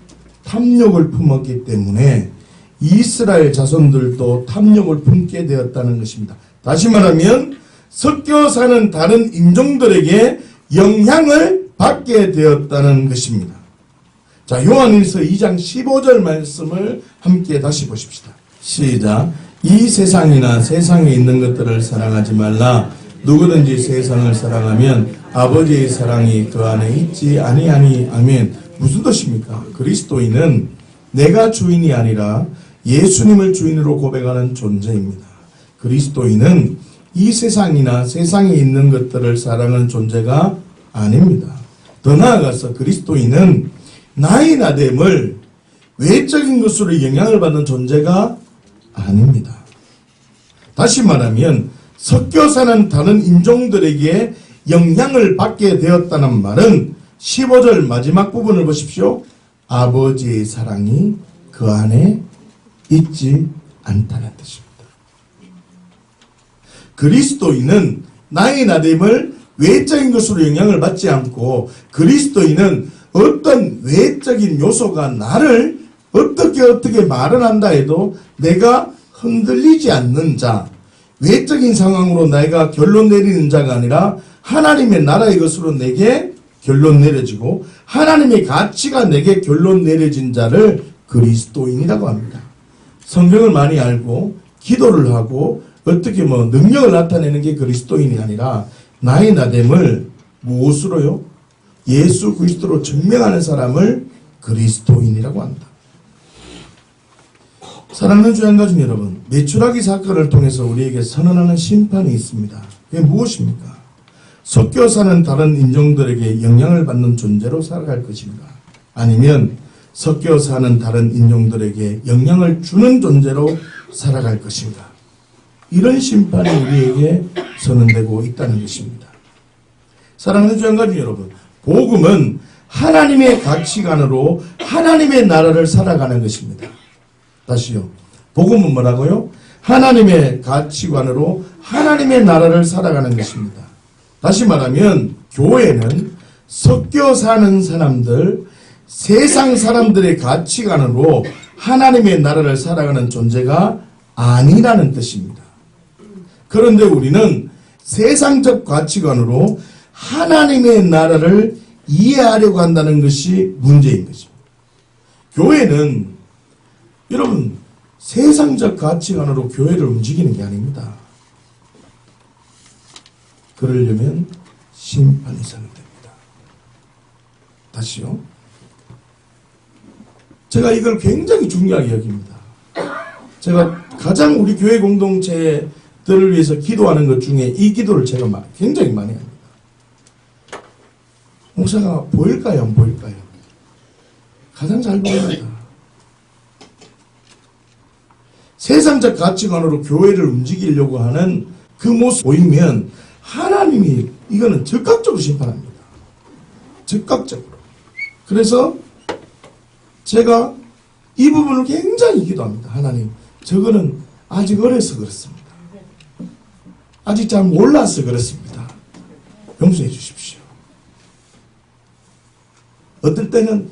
탐욕을 품었기 때문에 이스라엘 자손들도 탐욕을 품게 되었다는 것입니다. 다시 말하면 섞여 사는 다른 인종들에게 영향을 받게 되었다는 것입니다. 자, 요한일서 2장 15절 말씀을 함께 다시 보십시다. 시작. 이 세상이나 세상에 있는 것들을 사랑하지 말라. 누구든지 세상을 사랑하면 아버지의 사랑이 그 안에 있지 아니하니. 아멘. 무슨 뜻입니까? 그리스도인은 내가 주인이 아니라 예수님을 주인으로 고백하는 존재입니다. 그리스도인은 이 세상이나 세상에 있는 것들을 사랑하는 존재가 아닙니다. 더 나아가서 그리스도인은 나의 나됨을 외적인 것으로 영향을 받는 존재가 아닙니다. 다시 말하면 섞여 사는 다른 인종들에게 영향을 받게 되었다는 말은 15절 마지막 부분을 보십시오. 아버지의 사랑이 그 안에 있지 않다는 뜻입니다. 그리스도인은 나의 나됨을 외적인 것으로 영향을 받지 않고, 그리스도인은 어떤 외적인 요소가 나를 어떻게 말을 한다 해도 내가 흔들리지 않는 자, 외적인 상황으로 내가 결론 내리는 자가 아니라 하나님의 나라의 것으로 내게 결론 내려지고 하나님의 가치가 내게 결론 내려진 자를 그리스도인이라고 합니다. 성경을 많이 알고 기도를 하고 어떻게 능력을 나타내는 게 그리스도인이 아니라 나의 나됨을 무엇으로요? 예수 그리스도로 증명하는 사람을 그리스도인이라고 한다. 사랑하는 주양 가족 여러분, 메추라기 사건을 통해서 우리에게 선언하는 심판이 있습니다. 그게 무엇입니까? 섞여 사는 다른 인종들에게 영향을 받는 존재로 살아갈 것인가? 아니면 섞여 사는 다른 인종들에게 영향을 주는 존재로 살아갈 것인가? 이런 심판이 우리에게 선언되고 있다는 것입니다. 사랑하는 주양 가족 여러분, 복음은 하나님의 가치관으로 하나님의 나라를 살아가는 것입니다. 다시요. 복음은 뭐라고요? 하나님의 가치관으로 하나님의 나라를 살아가는 것입니다. 다시 말하면 교회는 섞여 사는 사람들, 세상 사람들의 가치관으로 하나님의 나라를 살아가는 존재가 아니라는 뜻입니다. 그런데 우리는 세상적 가치관으로 하나님의 나라를 이해하려고 한다는 것이 문제인 것입니다. 교회는 여러분 세상적 가치관으로 교회를 움직이는 게 아닙니다. 그러려면 심판이 선언됩니다. 다시요. 제가 이걸 굉장히 중요하게 여깁니다. 제가 가장 우리 교회 공동체들을 위해서 기도하는 것 중에 이 기도를 제가 굉장히 많이 합니다. 목사가 보일까요? 안 보일까요? 가장 잘 보입니다. 세상적 가치관으로 교회를 움직이려고 하는 그 모습 보이면 하나님이 이거는 즉각적으로 심판합니다. 즉각적으로. 그래서 제가 이 부분을 굉장히 기도합니다. 하나님, 저거는 아직 어려서 그렇습니다. 아직 잘 몰라서 그렇습니다. 용서해 주십시오. 어떨 때는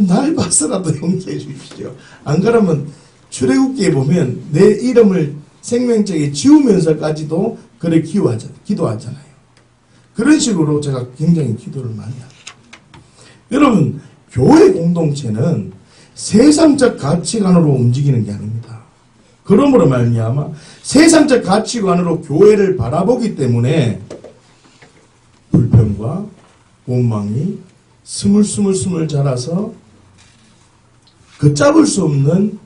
날 봐서라도 용서해 주십시오. 안 그러면 출애굽기에 보면 내 이름을 생명책에 지우면서까지도 그래 기도하잖아요. 그런 식으로 제가 굉장히 기도를 많이 합니다. 여러분, 교회 공동체는 세상적 가치관으로 움직이는 게 아닙니다. 그러므로 말미암아 세상적 가치관으로 교회를 바라보기 때문에 불평과 원망이 스물스물 자라서 걷잡을 수 없는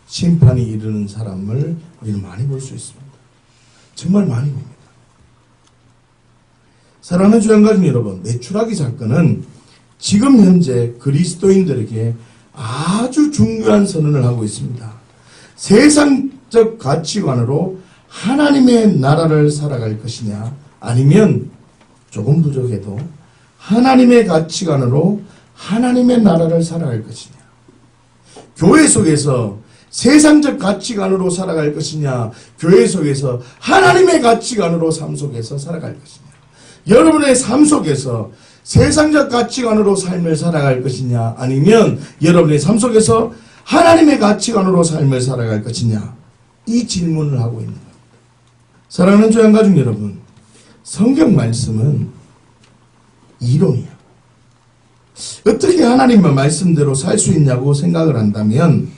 심판이 이르는 사람을 우리는 많이 볼 수 있습니다. 정말 많이 봅니다. 사랑하는 주양 가족 여러분, 메추라기 사건은 지금 현재 그리스도인들에게 아주 중요한 선언을 하고 있습니다. 세상적 가치관으로 하나님의 나라를 살아갈 것이냐, 아니면 조금 부족해도 하나님의 가치관으로 하나님의 나라를 살아갈 것이냐. 교회 속에서 세상적 가치관으로 살아갈 것이냐, 교회 속에서 하나님의 가치관으로 삶 속에서 살아갈 것이냐. 여러분의 삶 속에서 세상적 가치관으로 삶을 살아갈 것이냐, 아니면 여러분의 삶 속에서 하나님의 가치관으로 삶을 살아갈 것이냐, 이 질문을 하고 있는 겁니다. 사랑하는 주양 가족 여러분, 성경 말씀은 이론이야. 어떻게 하나님의 말씀대로 살 수 있냐고 생각을 한다면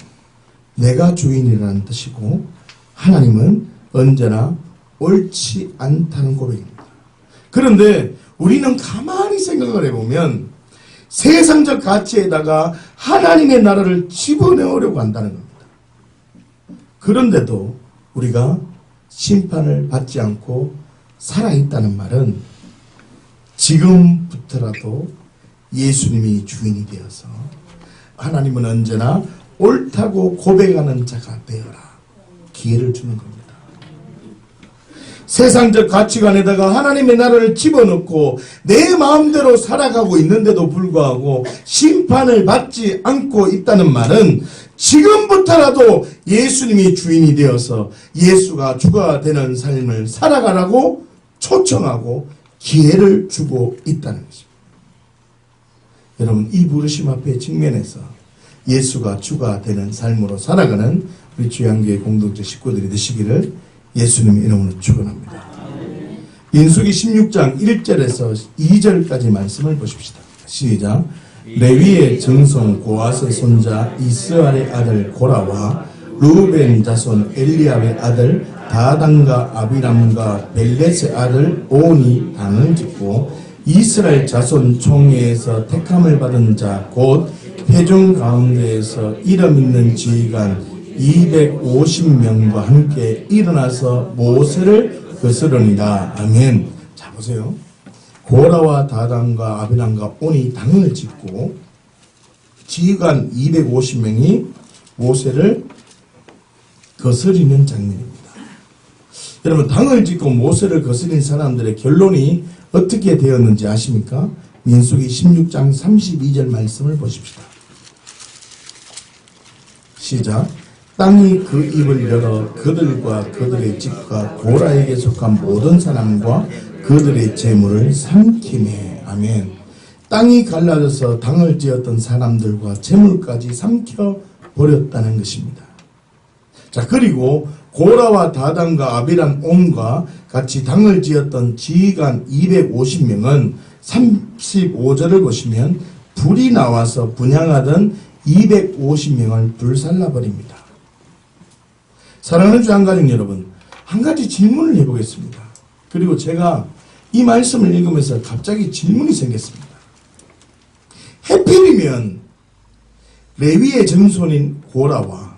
내가 주인이라는 뜻이고 하나님은 언제나 옳지 않다는 고백입니다. 그런데 우리는 가만히 생각을 해보면 세상적 가치에다가 하나님의 나라를 집어넣으려고 한다는 겁니다. 그런데도 우리가 심판을 받지 않고 살아있다는 말은 지금부터라도 예수님이 주인이 되어서 하나님은 언제나 옳다고 고백하는 자가 되어라 기회를 주는 겁니다. 세상적 가치관에다가 하나님의 나라를 집어넣고 내 마음대로 살아가고 있는데도 불구하고 심판을 받지 않고 있다는 말은 지금부터라도 예수님이 주인이 되어서 예수가 주가 되는 삶을 살아가라고 초청하고 기회를 주고 있다는 것입니다. 여러분, 이 부르심 앞에 직면해서 예수가 주가 되는 삶으로 살아가는 우리 주양교회 공동체 식구들이 되시기를 예수님의 이름으로 축원합니다. 민수기 16장 1절에서 2절까지 말씀을 보십시다. 시작. 레위의 정손 고앗의 손자 이스라엘의 아들 고라와 루벤 자손 엘리압의 아들 다단과 아비람과 벨렛의 아들 온이 당을 짓고 이스라엘 자손 총회에서 택함을 받은 자 곧 회중 가운데에서 이름 있는 지휘관 250명과 함께 일어나서 모세를 거스르니라. 아멘. 자, 보세요. 고라와 다단과 아비람과 온이 당을 짓고 지휘관 250명이 모세를 거스리는 장면입니다. 여러분, 당을 짓고 모세를 거스린 사람들의 결론이 어떻게 되었는지 아십니까? 민수기 16장 32절 말씀을 보십시다. 시작. 땅이 그 입을 열어 그들과 그들의 집과 고라에게 속한 모든 사람과 그들의 재물을 삼키네. 아멘. 땅이 갈라져서 당을 지었던 사람들과 재물까지 삼켜버렸다는 것입니다. 자, 그리고 고라와 다단과 아비람 온과 같이 당을 지었던 지휘관 250명은 35절을 보시면 불이 나와서 분향하던 250명을 불살라버립니다. 사랑하는 주한가족 여러분, 한 가지 질문을 해보겠습니다. 그리고 제가 이 말씀을 읽으면서 갑자기 질문이 생겼습니다. 해필이면 레위의 정손인 고라와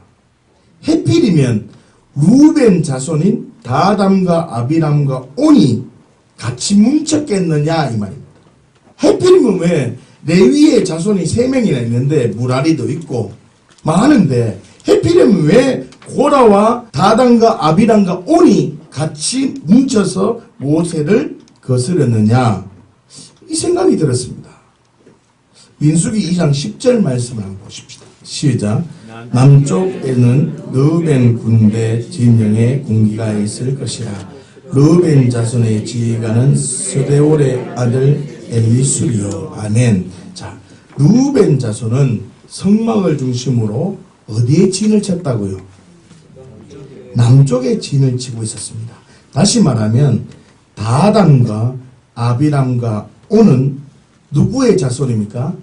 해필이면 루벤 자손인 다담과 아비람과 온이 같이 뭉쳤겠느냐 이 말입니다. 해필이면 왜 레위의 자손이 3명이나 있는데 무라리도 있고 많은데 해필이면 왜 고라와 다단과 아비람과 온이 같이 뭉쳐서 모세를 거스렸느냐 이 생각이 들었습니다. 민수기 2장 10절 말씀을 한번 보십시다. 시작. 남쪽에는 르벤 군대 진영의 군기가 있을 것이라. 르벤 자손의 지휘관은 스데올의 아들 엘리술이요. 아멘. 자, 르벤 자손은 성막을 중심으로 어디에 진을 쳤다고요? 남쪽에 진을 치고 있었습니다. 다시 말하면 다단과 아비람과 온은 누구의 자손입니까?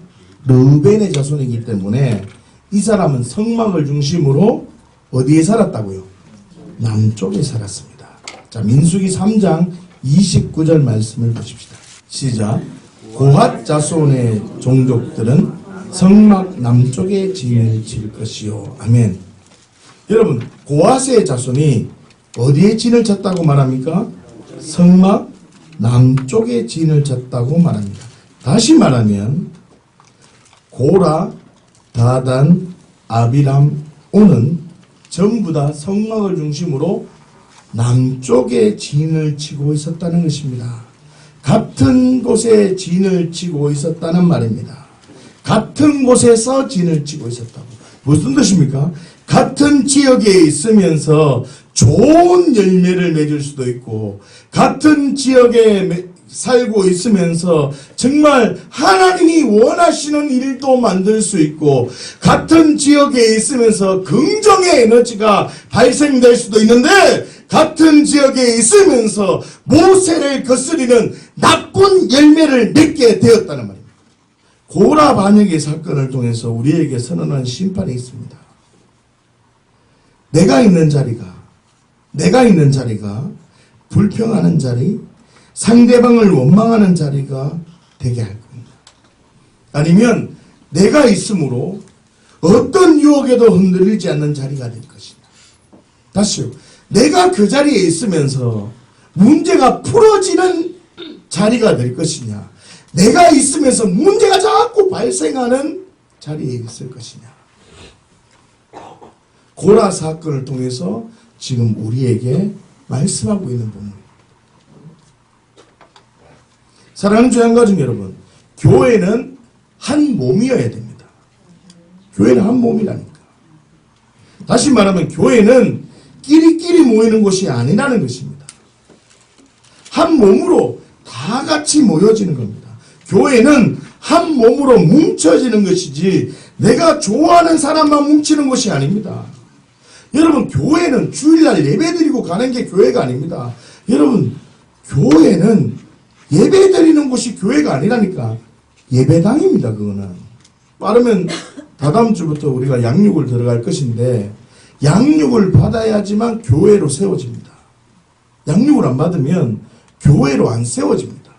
르벤의 자손이기 때문에 이 사람은 성막을 중심으로 어디에 살았다고요? 남쪽에 살았습니다. 자, 민수기 3장 29절 말씀을 보십시다. 시작. 고핫 자손의 종족들은 성막 남쪽에 진을 칠 것이요. 아멘. 여러분, 고핫의 자손이 어디에 진을 쳤다고 말합니까? 성막 남쪽에 진을 쳤다고 말합니다. 다시 말하면 고라, 다단, 아비람, 온은 전부 다 성막을 중심으로 남쪽에 진을 치고 있었다는 것입니다. 같은 곳에 진을 치고 있었다는 말입니다. 같은 곳에서 진을 치고 있었다고. 무슨 뜻입니까? 같은 지역에 있으면서 좋은 열매를 맺을 수도 있고 같은 지역에 살고 있으면서 정말 하나님이 원하시는 일도 만들 수 있고 같은 지역에 있으면서 긍정의 에너지가 발생될 수도 있는데 같은 지역에 있으면서 모세를 거스리는 나쁜 열매를 맺게 되었다는 말입니다. 고라 반역의 사건을 통해서 우리에게 선언한 심판이 있습니다. 내가 있는 자리가 불평하는 자리, 상대방을 원망하는 자리가 되게 할 겁니다. 아니면 내가 있으므로 어떤 유혹에도 흔들리지 않는 자리가 될 것이냐. 다시요. 내가 그 자리에 있으면서 문제가 풀어지는 자리가 될 것이냐. 내가 있으면서 문제가 자꾸 발생하는 자리에 있을 것이냐. 고라 사건을 통해서 지금 우리에게 말씀하고 있는 부분입니다. 사랑하는 주양가족 여러분, 교회는 한 몸이어야 됩니다. 교회는 한 몸이라니까. 다시 말하면 교회는 끼리끼리 모이는 곳이 아니라는 것입니다. 한 몸으로 다 같이 모여지는 겁니다. 교회는 한 몸으로 뭉쳐지는 것이지 내가 좋아하는 사람만 뭉치는 것이 아닙니다. 여러분, 교회는 주일날 예배드리고 가는 게 교회가 아닙니다. 여러분, 교회는 예배드리는 곳이 교회가 아니라니까. 예배당입니다. 그거는. 빠르면 다다음 주부터 우리가 양육을 들어갈 것인데 양육을 받아야지만 교회로 세워집니다. 양육을 안 받으면 교회로 안 세워집니다.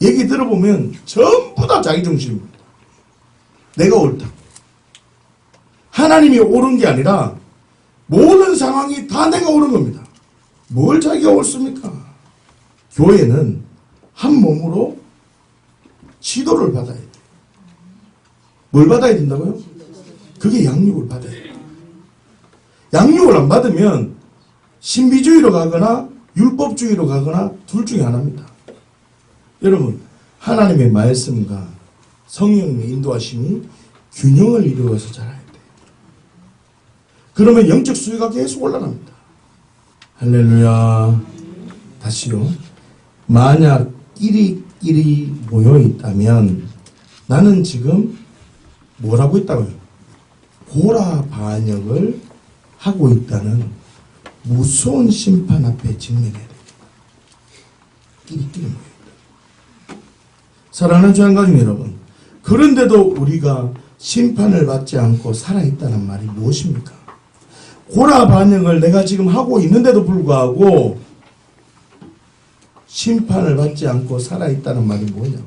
얘기 들어보면 전부 다 자기중심입니다. 내가 옳다. 하나님이 옳은 게 아니라 모든 상황이 다 내가 옳은 겁니다. 뭘 자기가 옳습니까? 교회는 한 몸으로 지도를 받아야 돼요. 뭘 받아야 된다고요? 그게 양육을 받아야 돼요. 양육을 안 받으면 신비주의로 가거나 율법주의로 가거나 둘 중에 하나입니다. 여러분, 하나님의 말씀과 성령의 인도하심이 균형을 이루어서 자라야 돼요. 그러면 영적 수위가 계속 올라갑니다. 할렐루야. 다시요. 만약 끼리끼리 모여 있다면 나는 지금 뭘 하고 있다고요? 고라 반역을 하고 있다는 무서운 심판 앞에 직면해야 됩니다. 끼리끼리 모여 있다. 사랑하는 주양가족 여러분, 그런데도 우리가 심판을 받지 않고 살아있다는 말이 무엇입니까? 고라 반역을 내가 지금 하고 있는데도 불구하고 심판을 받지 않고 살아있다는 말이 뭐냐?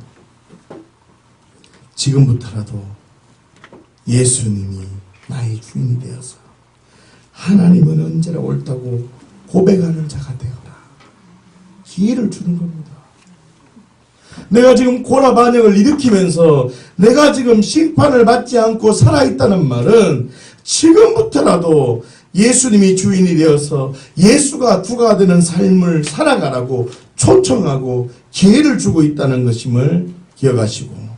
지금부터라도 예수님이 나의 주인이 되어서 하나님은 언제나 옳다고 고백하는 자가 되어라. 기회를 주는 겁니다. 내가 지금 고라 반역을 일으키면서 내가 지금 심판을 받지 않고 살아있다는 말은 지금부터라도 예수님이 주인이 되어서 예수가 주가 되는 삶을 살아가라고 초청하고 기회를 주고 있다는 것임을 기억하시고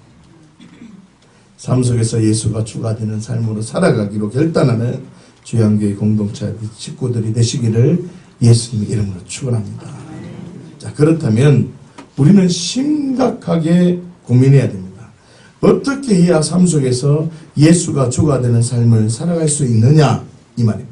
삶 속에서 예수가 주가 되는 삶으로 살아가기로 결단하는 주양교회 공동체 식구들이 되시기를 예수님의 이름으로 축원합니다. 자, 그렇다면 우리는 심각하게 고민해야 됩니다. 어떻게 해야 삶 속에서 예수가 주가 되는 삶을 살아갈 수 있느냐 이 말입니다.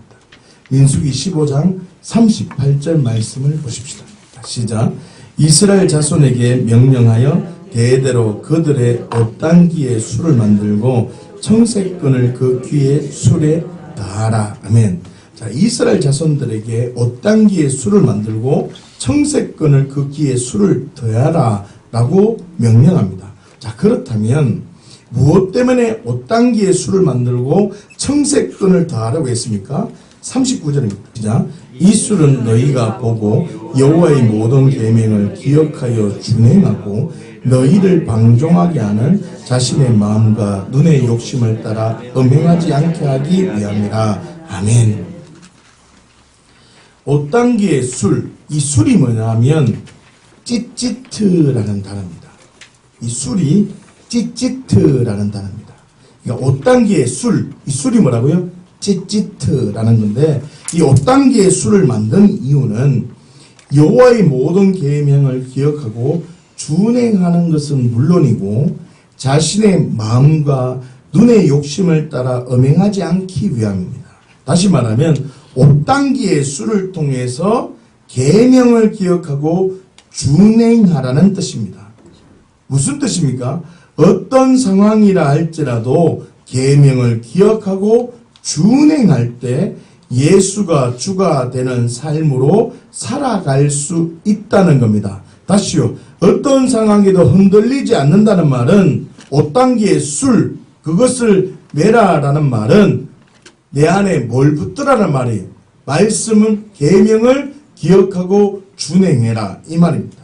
민수기 15장 38절 말씀을 보십시다. 시작. 이스라엘 자손에게 명령하여 대대로 그들의 옷단기에 술을 만들고 청색끈을 그 귀에 술에 더하라. 아멘. 자, 이스라엘 자손들에게 옷단기에 술을 만들고 청색끈을 그 귀에 술을 더하라 라고 명령합니다. 자, 그렇다면 무엇 때문에 옷단기에 술을 만들고 청색끈을 더하라고 했습니까? 39절입니다. 이 술은 너희가 보고 여호와의 모든 계명을 기억하여 준행하고 너희를 방종하게 하는 자신의 마음과 눈의 욕심을 따라 음행하지 않게 하기 위함이라. 아멘. 옷단기의 술, 이 술이 뭐냐면 찌찌트라는 단어입니다. 이 술이 찌찌트라는 단어입니다. 그러니까 옷단기의 술, 이 술이 뭐라고요? 찌찌트라는 건데 이 옷단기의 술을 만든 이유는 여호와의 모든 계명을 기억하고 준행하는 것은 물론이고 자신의 마음과 눈의 욕심을 따라 음행하지 않기 위함입니다. 다시 말하면 옷단기의 술을 통해서 계명을 기억하고 준행하라는 뜻입니다. 무슨 뜻입니까? 어떤 상황이라 할지라도 계명을 기억하고 준행할 때 예수가 주가 되는 삶으로 살아갈 수 있다는 겁니다. 다시요. 어떤 상황에도 흔들리지 않는다는 말은 5단계의 술, 그것을 매라라는 말은 내 안에 뭘 붙들라는 말이에요. 말씀은 계명을 기억하고 준행해라 이 말입니다.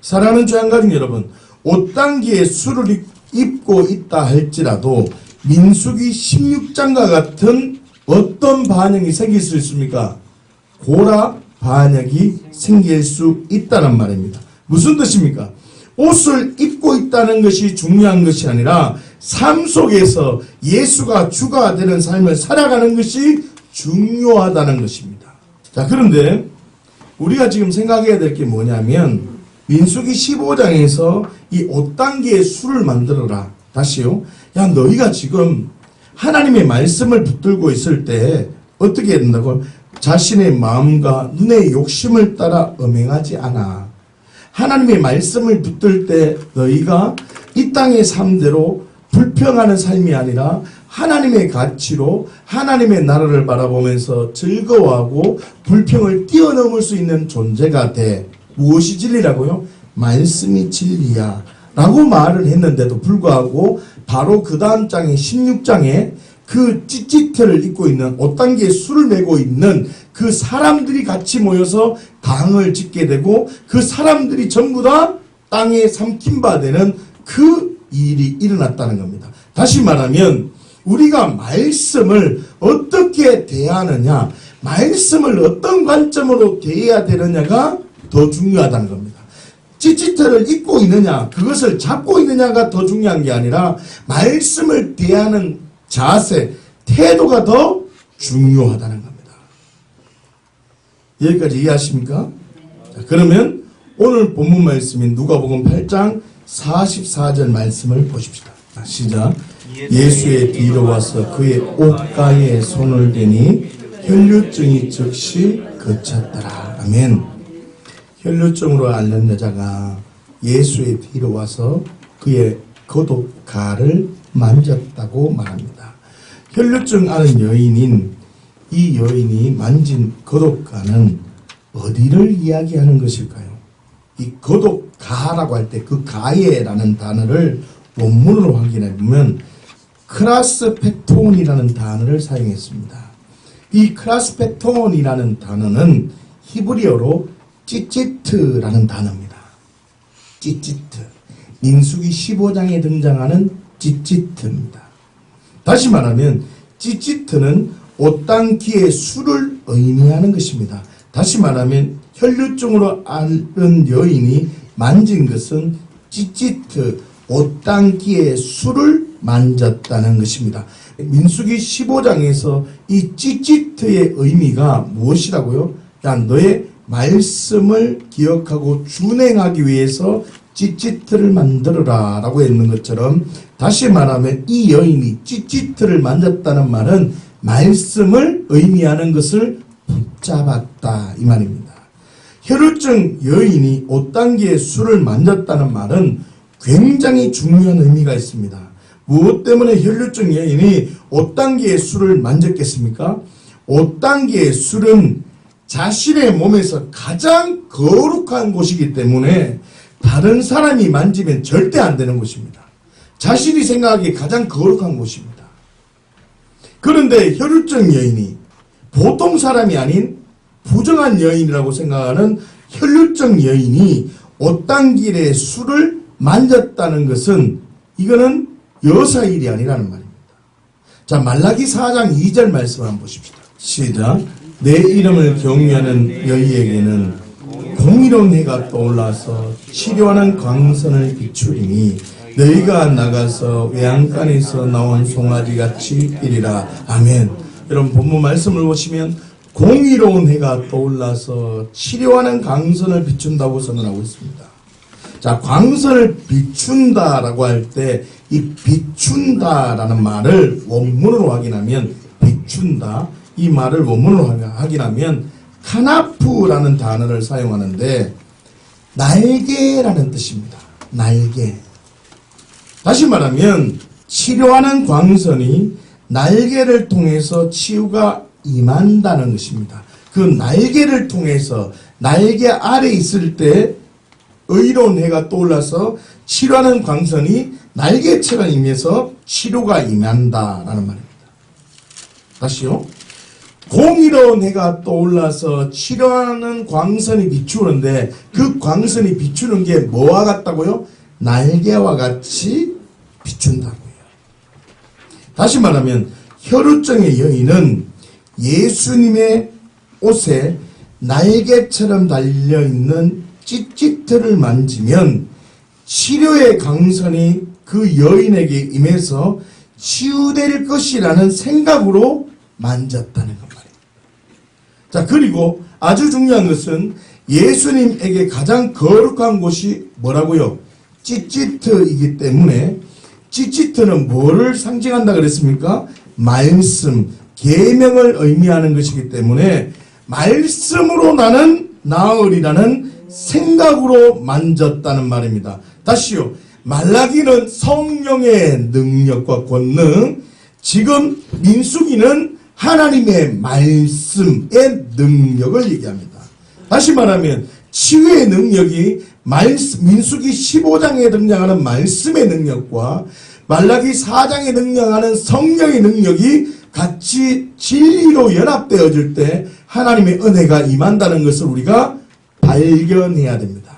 사랑하는 주양가족 여러분, 5단계의 술을 입고 있다 할지라도 민수기 16장과 같은 어떤 반영이 생길 수 있습니까? 고라 반역이 생길 수 있다는 말입니다. 무슨 뜻입니까? 옷을 입고 있다는 것이 중요한 것이 아니라 삶 속에서 예수가 주가 되는 삶을 살아가는 것이 중요하다는 것입니다. 자, 그런데 우리가 지금 생각해야 될 게 뭐냐면 민수기 15장에서 이 5단계의 술을 만들어라. 다시요. 야, 너희가 지금 하나님의 말씀을 붙들고 있을 때 어떻게 해야 된다고? 자신의 마음과 눈의 욕심을 따라 음행하지 않아. 하나님의 말씀을 붙들 때 너희가 이 땅의 삶대로 불평하는 삶이 아니라 하나님의 가치로 하나님의 나라를 바라보면서 즐거워하고 불평을 뛰어넘을 수 있는 존재가 돼. 무엇이 진리라고요? 말씀이 진리야 라고 말을 했는데도 불구하고 바로 그 다음 장에 16장에 그 찌찌트를 입고 있는 5단계의 술을 메고 있는 그 사람들이 같이 모여서 강을 짓게 되고 그 사람들이 전부 다 땅에 삼킨 바 되는 그 일이 일어났다는 겁니다. 다시 말하면 우리가 말씀을 어떻게 대하느냐, 말씀을 어떤 관점으로 대해야 되느냐가 더 중요하다는 겁니다. 찌찌트를 입고 있느냐, 그것을 잡고 있느냐가 더 중요한 게 아니라 말씀을 대하는 자세, 태도가 더 중요하다는 겁니다. 여기까지 이해하십니까? 자, 그러면 오늘 본문 말씀인 누가복음 8장 44절 말씀을 보십시다. 시작. 예수의 뒤로 와서 그의 옷가에 손을 대니 혈류증이 즉시 그쳤더라. 아멘. 혈류증으로 앓는 여자가 예수의 뒤로 와서 그의 겉옷가를 만졌다고 말합니다. 혈류증 앓은 여인인 이 여인이 만진 겉옷가는 어디를 이야기하는 것일까요? 이 겉옷가라고 할 때 그 가예라는 단어를 원문으로 확인해 보면 크라스페톤이라는 단어를 사용했습니다. 이 크라스페톤이라는 단어는 히브리어로 찌찌트라는 단어입니다. 찌찌트. 민수기 15장에 등장하는 찌찌트입니다. 다시 말하면 찌찌트는 5단계의 술을 의미하는 것입니다. 다시 말하면 혈류증으로 앓은 여인이 만진 것은 찌찌트 5단계의 술을 만졌다는 것입니다. 민수기 15장에서 이 찌찌트의 의미가 무엇이라고요? 야, 너의 말씀을 기억하고 준행하기 위해서 찌찌트를 만들어라 라고 했는 것처럼 다시 말하면 이 여인이 찌찌트를 만졌다는 말은 말씀을 의미하는 것을 붙잡았다 이 말입니다. 혈류증 여인이 5단계의 술을 만졌다는 말은 굉장히 중요한 의미가 있습니다. 무엇 때문에 혈류증 여인이 5단계의 술을 만졌겠습니까? 5단계의 술은 자신의 몸에서 가장 거룩한 곳이기 때문에 다른 사람이 만지면 절대 안 되는 곳입니다. 자신이 생각하기에 가장 거룩한 곳입니다. 그런데 혈류증 여인이 보통 사람이 아닌 부정한 여인이라고 생각하는 혈류증 여인이 5단계의 술을 만졌다는 것은 이거는 여사 일이 아니라는 말입니다. 자, 말라기 4장 2절 말씀 한번 보십시다. 시작. 내 이름을 경외하는 너희에게는 공의로운 해가 떠올라서 치료하는 광선을 비추리니 너희가 나가서 외양간에서 나온 송아지같이 이리라. 아멘. 여러분 본문 말씀을 보시면 공의로운 해가 떠올라서 치료하는 광선을 비춘다고 선언하고 있습니다. 자, 광선을 비춘다라고 할 때 이 비춘다라는 말을 원문으로 확인하면 비춘다 이 말을 원문으로 확인하면 카나프라는 단어를 사용하는데 날개라는 뜻입니다. 날개. 다시 말하면 치료하는 광선이 날개를 통해서 치유가 임한다는 것입니다. 그 날개를 통해서 날개 아래 있을 때 의로운 해가 떠올라서 치료하는 광선이 날개처럼 임해서 치료가 임한다라는 말입니다. 다시요. 공의로운 해가 떠올라서 치료하는 광선이 비추는데 그 광선이 비추는 게 뭐와 같다고요? 날개와 같이 비춘다고요. 다시 말하면 혈루증의 여인은 예수님의 옷에 날개처럼 달려있는 찢찢트를 만지면 치료의 강선이 그 여인에게 임해서 치유될 것이라는 생각으로 만졌다는 것 말입니다. 자, 그리고 아주 중요한 것은 예수님에게 가장 거룩한 곳이 뭐라고요? 찢찢트이기 때문에 찢찢트는 뭐를 상징한다 그랬습니까? 말씀, 계명을 의미하는 것이기 때문에 말씀으로 나는 나으리라는 생각으로 만졌다는 말입니다. 다시요. 말라기는 성령의 능력과 권능, 지금 민수기는 하나님의 말씀의 능력을 얘기합니다. 다시 말하면 치유의 능력이 민수기 15장에 등장하는 말씀의 능력과 말라기 4장에 등장하는 성령의 능력이 같이 진리로 연합되어질 때 하나님의 은혜가 임한다는 것을 우리가 발견해야 됩니다.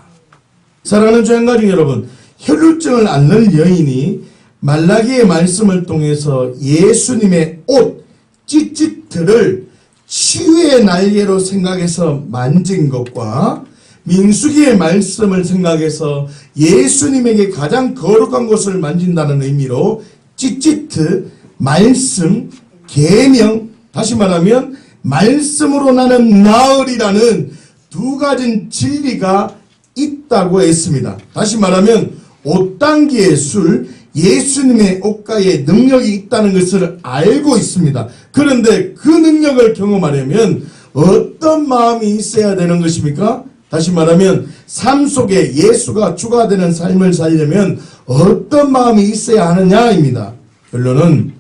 사랑하는 주양가족 여러분, 혈루증을 앓는 여인이 말라기의 말씀을 통해서 예수님의 옷, 찢찢트를 치유의 날개로 생각해서 만진 것과 민수기의 말씀을 생각해서 예수님에게 가장 거룩한 것을 만진다는 의미로 찢찢트, 말씀, 계명, 다시 말하면 말씀으로 나는 나으리라는 두 가지 진리가 있다고 했습니다. 다시 말하면 옷단기의 술, 예수님의 옷가에 능력이 있다는 것을 알고 있습니다. 그런데 그 능력을 경험하려면 어떤 마음이 있어야 되는 것입니까? 다시 말하면 삶 속에 예수가 주가 되는 삶을 살려면 어떤 마음이 있어야 하느냐입니다. 결론은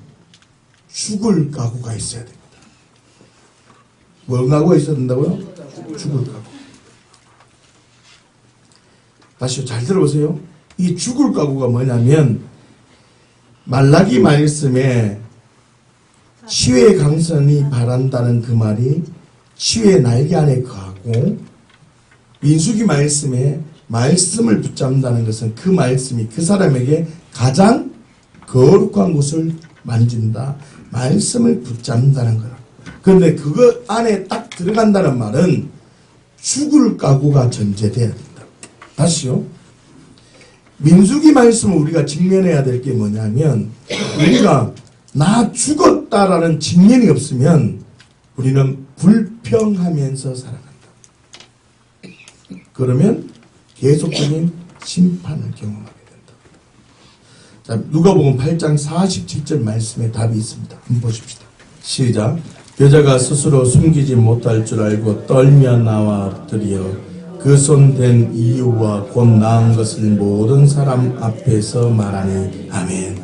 죽을 각오가 있어야 됩니다. 뭘 각오가 있어야 된다고요? 죽을 각오. 다시 잘 들어보세요. 이 죽을 각오가 뭐냐면 말라기 말씀에 치유의 강선이 바란다는 그 말이 치유의 날개 안에 거하고 민수기 말씀에 말씀을 붙잡는다는 것은 그 말씀이 그 사람에게 가장 거룩한 곳을 만진다. 말씀을 붙잡는다는 거라. 그런데 그거 안에 딱 들어간다는 말은 죽을 각오가 전제돼야 된다. 다시요. 민수기 말씀을 우리가 직면해야 될 게 뭐냐면 우리가 나 죽었다라는 직면이 없으면 우리는 불평하면서 살아간다. 그러면 계속적인 심판을 경험하게 된다. 자, 누가복음 8장 47절 말씀에 답이 있습니다. 한번 보십시다. 시작. 여자가 스스로 숨기지 못할 줄 알고 떨며 나와 엎드려 그 손 댄 이유와 곧 나은 것을 모든 사람 앞에서 말하니 아멘.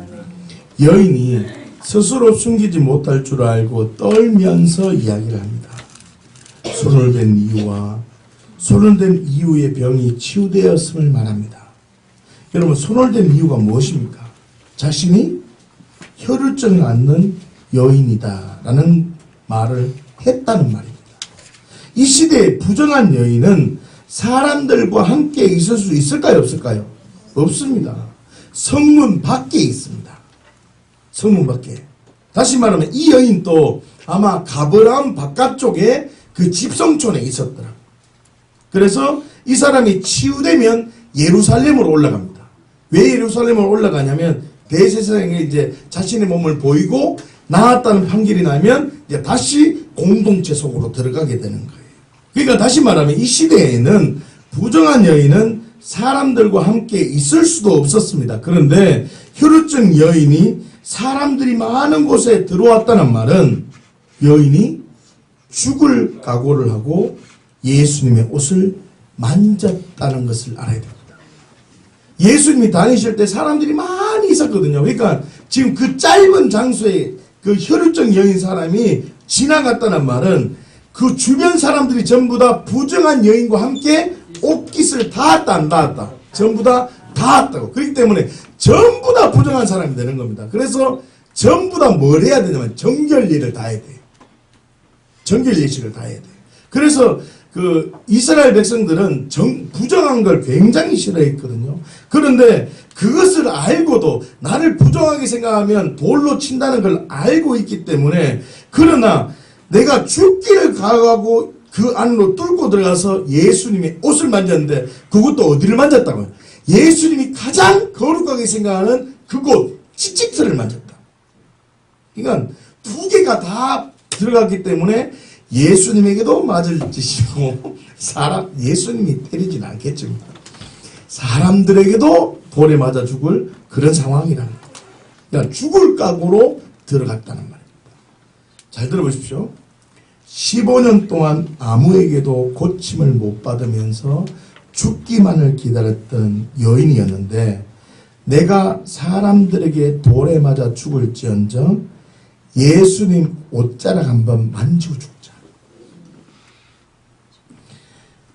여인이 스스로 숨기지 못할 줄 알고 떨면서 이야기를 합니다. 손을 댄 이유와 손을 댄 이유의 병이 치유되었음을 말합니다. 여러분, 손을 댄 이유가 무엇입니까? 자신이 혈루증을 앓는 여인이다 라는 말을 했다는 말입니다. 이 시대의 부정한 여인은 사람들과 함께 있을 수 있을까요? 없을까요? 없습니다. 성문 밖에 있습니다. 성문 밖에. 다시 말하면 이 여인도 아마 가브라움 바깥쪽에 그 집성촌에 있었더라. 그래서 이 사람이 치유되면 예루살렘으로 올라갑니다. 왜 예루살렘으로 올라가냐면 대제사장에 이제 자신의 몸을 보이고 나았다는 판결이 나면 이제 다시 공동체 속으로 들어가게 되는 거예요. 그러니까 다시 말하면 이 시대에는 부정한 여인은 사람들과 함께 있을 수도 없었습니다. 그런데 혈루증 여인이 사람들이 많은 곳에 들어왔다는 말은 여인이 죽을 각오를 하고 예수님의 옷을 만졌다는 것을 알아야 됩니다. 예수님이 다니실 때 사람들이 많이 있었거든요. 그러니까 지금 그 짧은 장소에 그 혈루증 여인 사람이 지나갔다는 말은 그 주변 사람들이 전부 다 부정한 여인과 함께 옷깃을 닿았다 안 닿았다? 전부 다 닿았다고. 그렇기 때문에 전부 다 부정한 사람이 되는 겁니다. 그래서 전부 다 뭘 해야 되냐면 정결례를 다 해야 돼. 정결예식을 다 해야 돼. 그래서 그 이스라엘 백성들은 부정한 걸 굉장히 싫어했거든요. 그런데 그것을 알고도 나를 부정하게 생각하면 돌로 친다는 걸 알고 있기 때문에, 그러나 내가 죽기를 각오하고 그 안으로 뚫고 들어가서 예수님의 옷을 만졌는데, 그것도 어디를 만졌다고요? 예수님이 가장 거룩하게 생각하는 그곳 찌찌털을 만졌다. 그러니까 두 개가 다 들어갔기 때문에 예수님에게도 맞을 짓이고, 예수님이 때리진 않겠지만 사람들에게도 돌에 맞아 죽을 그런 상황이라는 거예요. 그러니까 죽을 각오로 들어갔다는 말입니다. 잘 들어보십시오. 15년 동안 아무에게도 고침을 못 받으면서 죽기만을 기다렸던 여인이었는데, 내가 사람들에게 돌에 맞아 죽을지언정 예수님 옷자락 한번 만지고 죽자.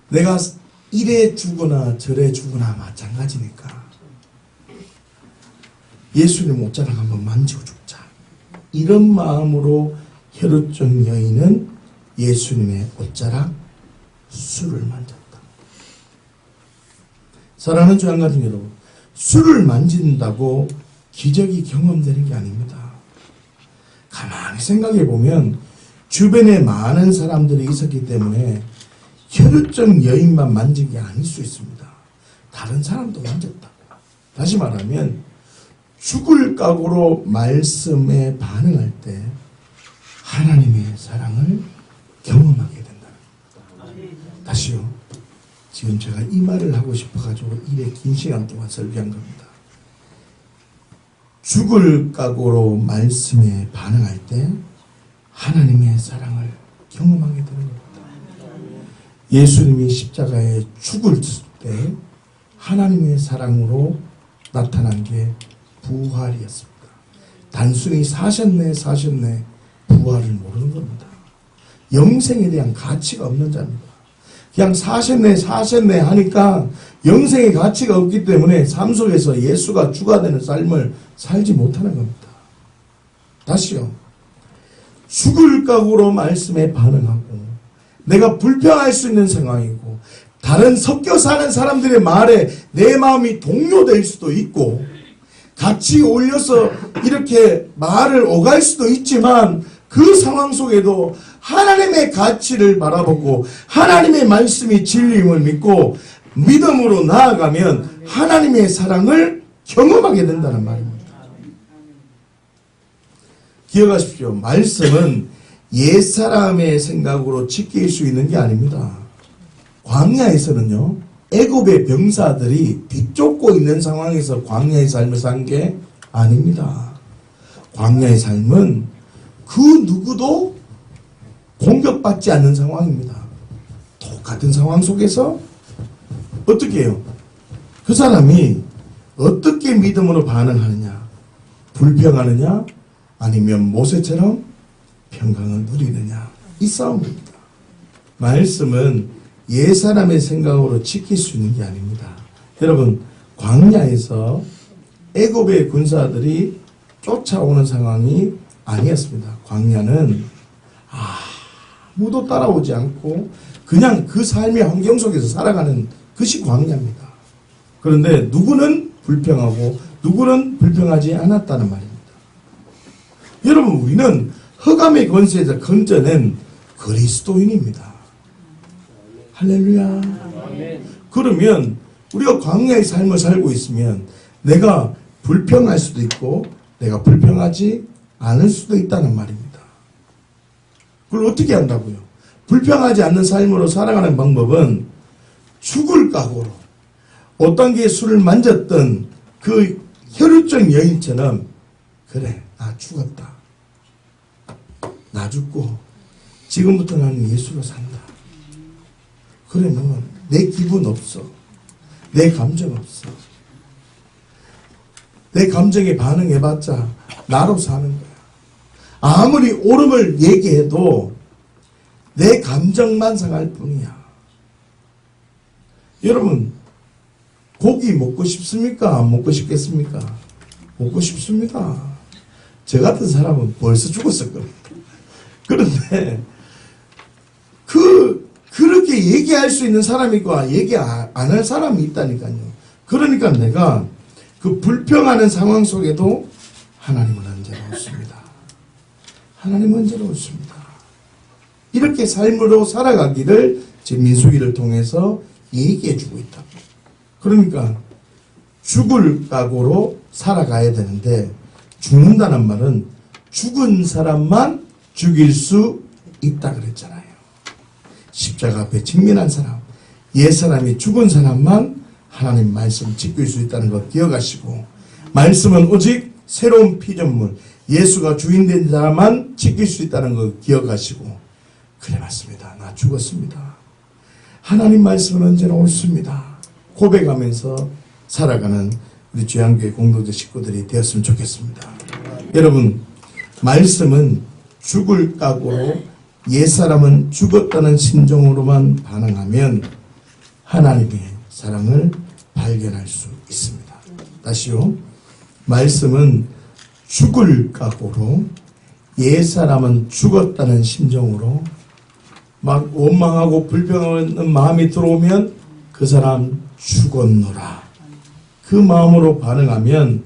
내가 이래 죽거나 저래 죽거나 마찬가지니까 예수님 옷자락 한번 만지고 죽자. 이런 마음으로 혈루증 여인은 예수님의 옷자락 술을 만졌다. 사랑하는 주 안가족 여러분, 술을 만진다고 기적이 경험되는 게 아닙니다. 가만히 생각해 보면 주변에 많은 사람들이 있었기 때문에 혈루증 여인만 만진 게 아닐 수 있습니다. 다른 사람도 만졌다고. 다시 말하면 죽을 각오로 말씀에 반응할 때 하나님의 사랑을 경험하게 된다. 다시요. 지금 제가 이 말을 하고 싶어가지고 이래 긴 시간 동안 설교한 겁니다. 죽을 각오로 말씀에 반응할 때 하나님의 사랑을 경험하게 되는 겁니다. 예수님이 십자가에 죽을 때 하나님의 사랑으로 나타난 게 부활이었습니다. 단순히 사셨네 부활을 모르는 겁니다. 영생에 대한 가치가 없는 자입니다. 그냥 사셨네 하니까 영생의 가치가 없기 때문에 삶 속에서 예수가 주가 되는 삶을 살지 못하는 겁니다. 다시요. 죽을 각오로 말씀에 반응하고 내가 불평할 수 있는 상황이고 다른 섞여 사는 사람들의 말에 내 마음이 동요될 수도 있고 같이 올려서 이렇게 말을 오갈 수도 있지만 그 상황 속에도 하나님의 가치를 바라보고 하나님의 말씀이 진리임을 믿고 믿음으로 나아가면 하나님의 사랑을 경험하게 된다는 말입니다. 기억하십시오. 말씀은 옛사람의 생각으로 지킬 수 있는 게 아닙니다. 광야에서는요, 애굽의 병사들이 비쫓고 있는 상황에서 광야의 삶을 산 게 아닙니다. 광야의 삶은 그 누구도 공격받지 않는 상황입니다. 똑같은 상황 속에서 어떻게 해요? 그 사람이 어떻게 믿음으로 반응하느냐? 불평하느냐? 아니면 모세처럼 평강을 누리느냐? 이 싸움입니다. 말씀은 옛사람의 생각으로 지킬 수 있는 게 아닙니다. 여러분, 광야에서 애굽의 군사들이 쫓아오는 상황이 아니었습니다. 광야는 아무도 따라오지 않고 그냥 그 삶의 환경 속에서 살아가는 것이 광야입니다. 그런데 누구는 불평하고 누구는 불평하지 않았다는 말입니다. 여러분, 우리는 흑암의 권세에서 건져낸 그리스도인입니다. 할렐루야. 그러면 우리가 광야의 삶을 살고 있으면 내가 불평할 수도 있고 내가 불평하지 않을 수도 있다는 말입니다. 그걸 어떻게 한다고요? 불평하지 않는 삶으로 살아가는 방법은 죽을 각오로 5단계의 술을 만졌던 그 혈루증 여인처럼, 그래, 나 죽었다. 나 죽고 지금부터 나는 예수로 산다. 그러면 내 기분 없어. 내 감정 없어. 내 감정에 반응해봤자 나로 사는 거야. 아무리 옳음을 얘기해도 내 감정만 상할 뿐이야. 여러분, 고기 먹고 싶습니까? 안 먹고 싶겠습니까? 먹고 싶습니다. 저 같은 사람은 벌써 죽었을 겁니다. 그런데 그렇게 얘기할 수 있는 사람이 있고 얘기 안 할 사람이 있다니까요. 그러니까 내가 그 불평하는 상황 속에도 하나님은 언제나 없습니다. 하나님은 언제나 없습니다. 이렇게 삶으로 살아가기를 지금 민수기를 통해서 얘기해 주고 있다. 그러니까 죽을 각오로 살아가야 되는데, 죽는다는 말은 죽은 사람만 죽일 수 있다 그랬잖아요. 십자가 앞에 직면한 사람, 옛사람이 죽은 사람만 하나님 말씀 지킬 수 있다는 것 기억하시고, 말씀은 오직 새로운 피조물, 예수가 주인된 사람만 지킬 수 있다는 것 기억하시고, 그래 맞습니다. 나 죽었습니다. 하나님 말씀은 언제나 옳습니다. 고백하면서 살아가는 우리 주양교회 공동체 식구들이 되었으면 좋겠습니다. 여러분, 말씀은 죽을 각오로 옛사람은 죽었다는 심정으로만 반응하면 하나님의 사랑을 발견할 수 있습니다. 다시요. 말씀은 죽을 각오로 옛사람은 죽었다는 심정으로 막 원망하고 불평하는 마음이 들어오면 그 사람 죽었노라. 그 마음으로 반응하면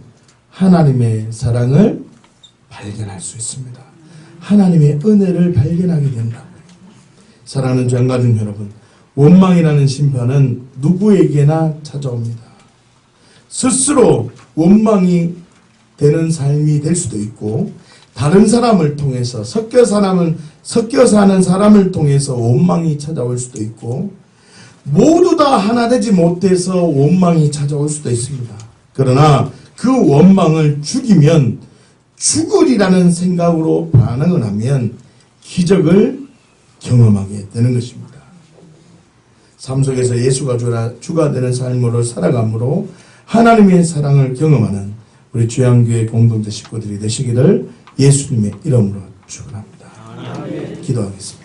하나님의 사랑을 발견할 수 있습니다. 하나님의 은혜를 발견하게 된다. 사랑하는 주양가족 여러분, 원망이라는 심판은 누구에게나 찾아옵니다. 스스로 원망이 되는 삶이 될 수도 있고, 다른 사람을 통해서 섞여 사는 사람을 통해서 원망이 찾아올 수도 있고, 모두 다 하나 되지 못해서 원망이 찾아올 수도 있습니다. 그러나 그 원망을 죽이면, 죽으리라는 생각으로 반응을 하면 기적을 경험하게 되는 것입니다. 삶 속에서 예수가 주가 되는 삶으로 살아감으로 하나님의 사랑을 경험하는 우리 주양교회 공동체 식구들이 되시기를 예수님의 이름으로 축원합니다. 기도하겠습니다.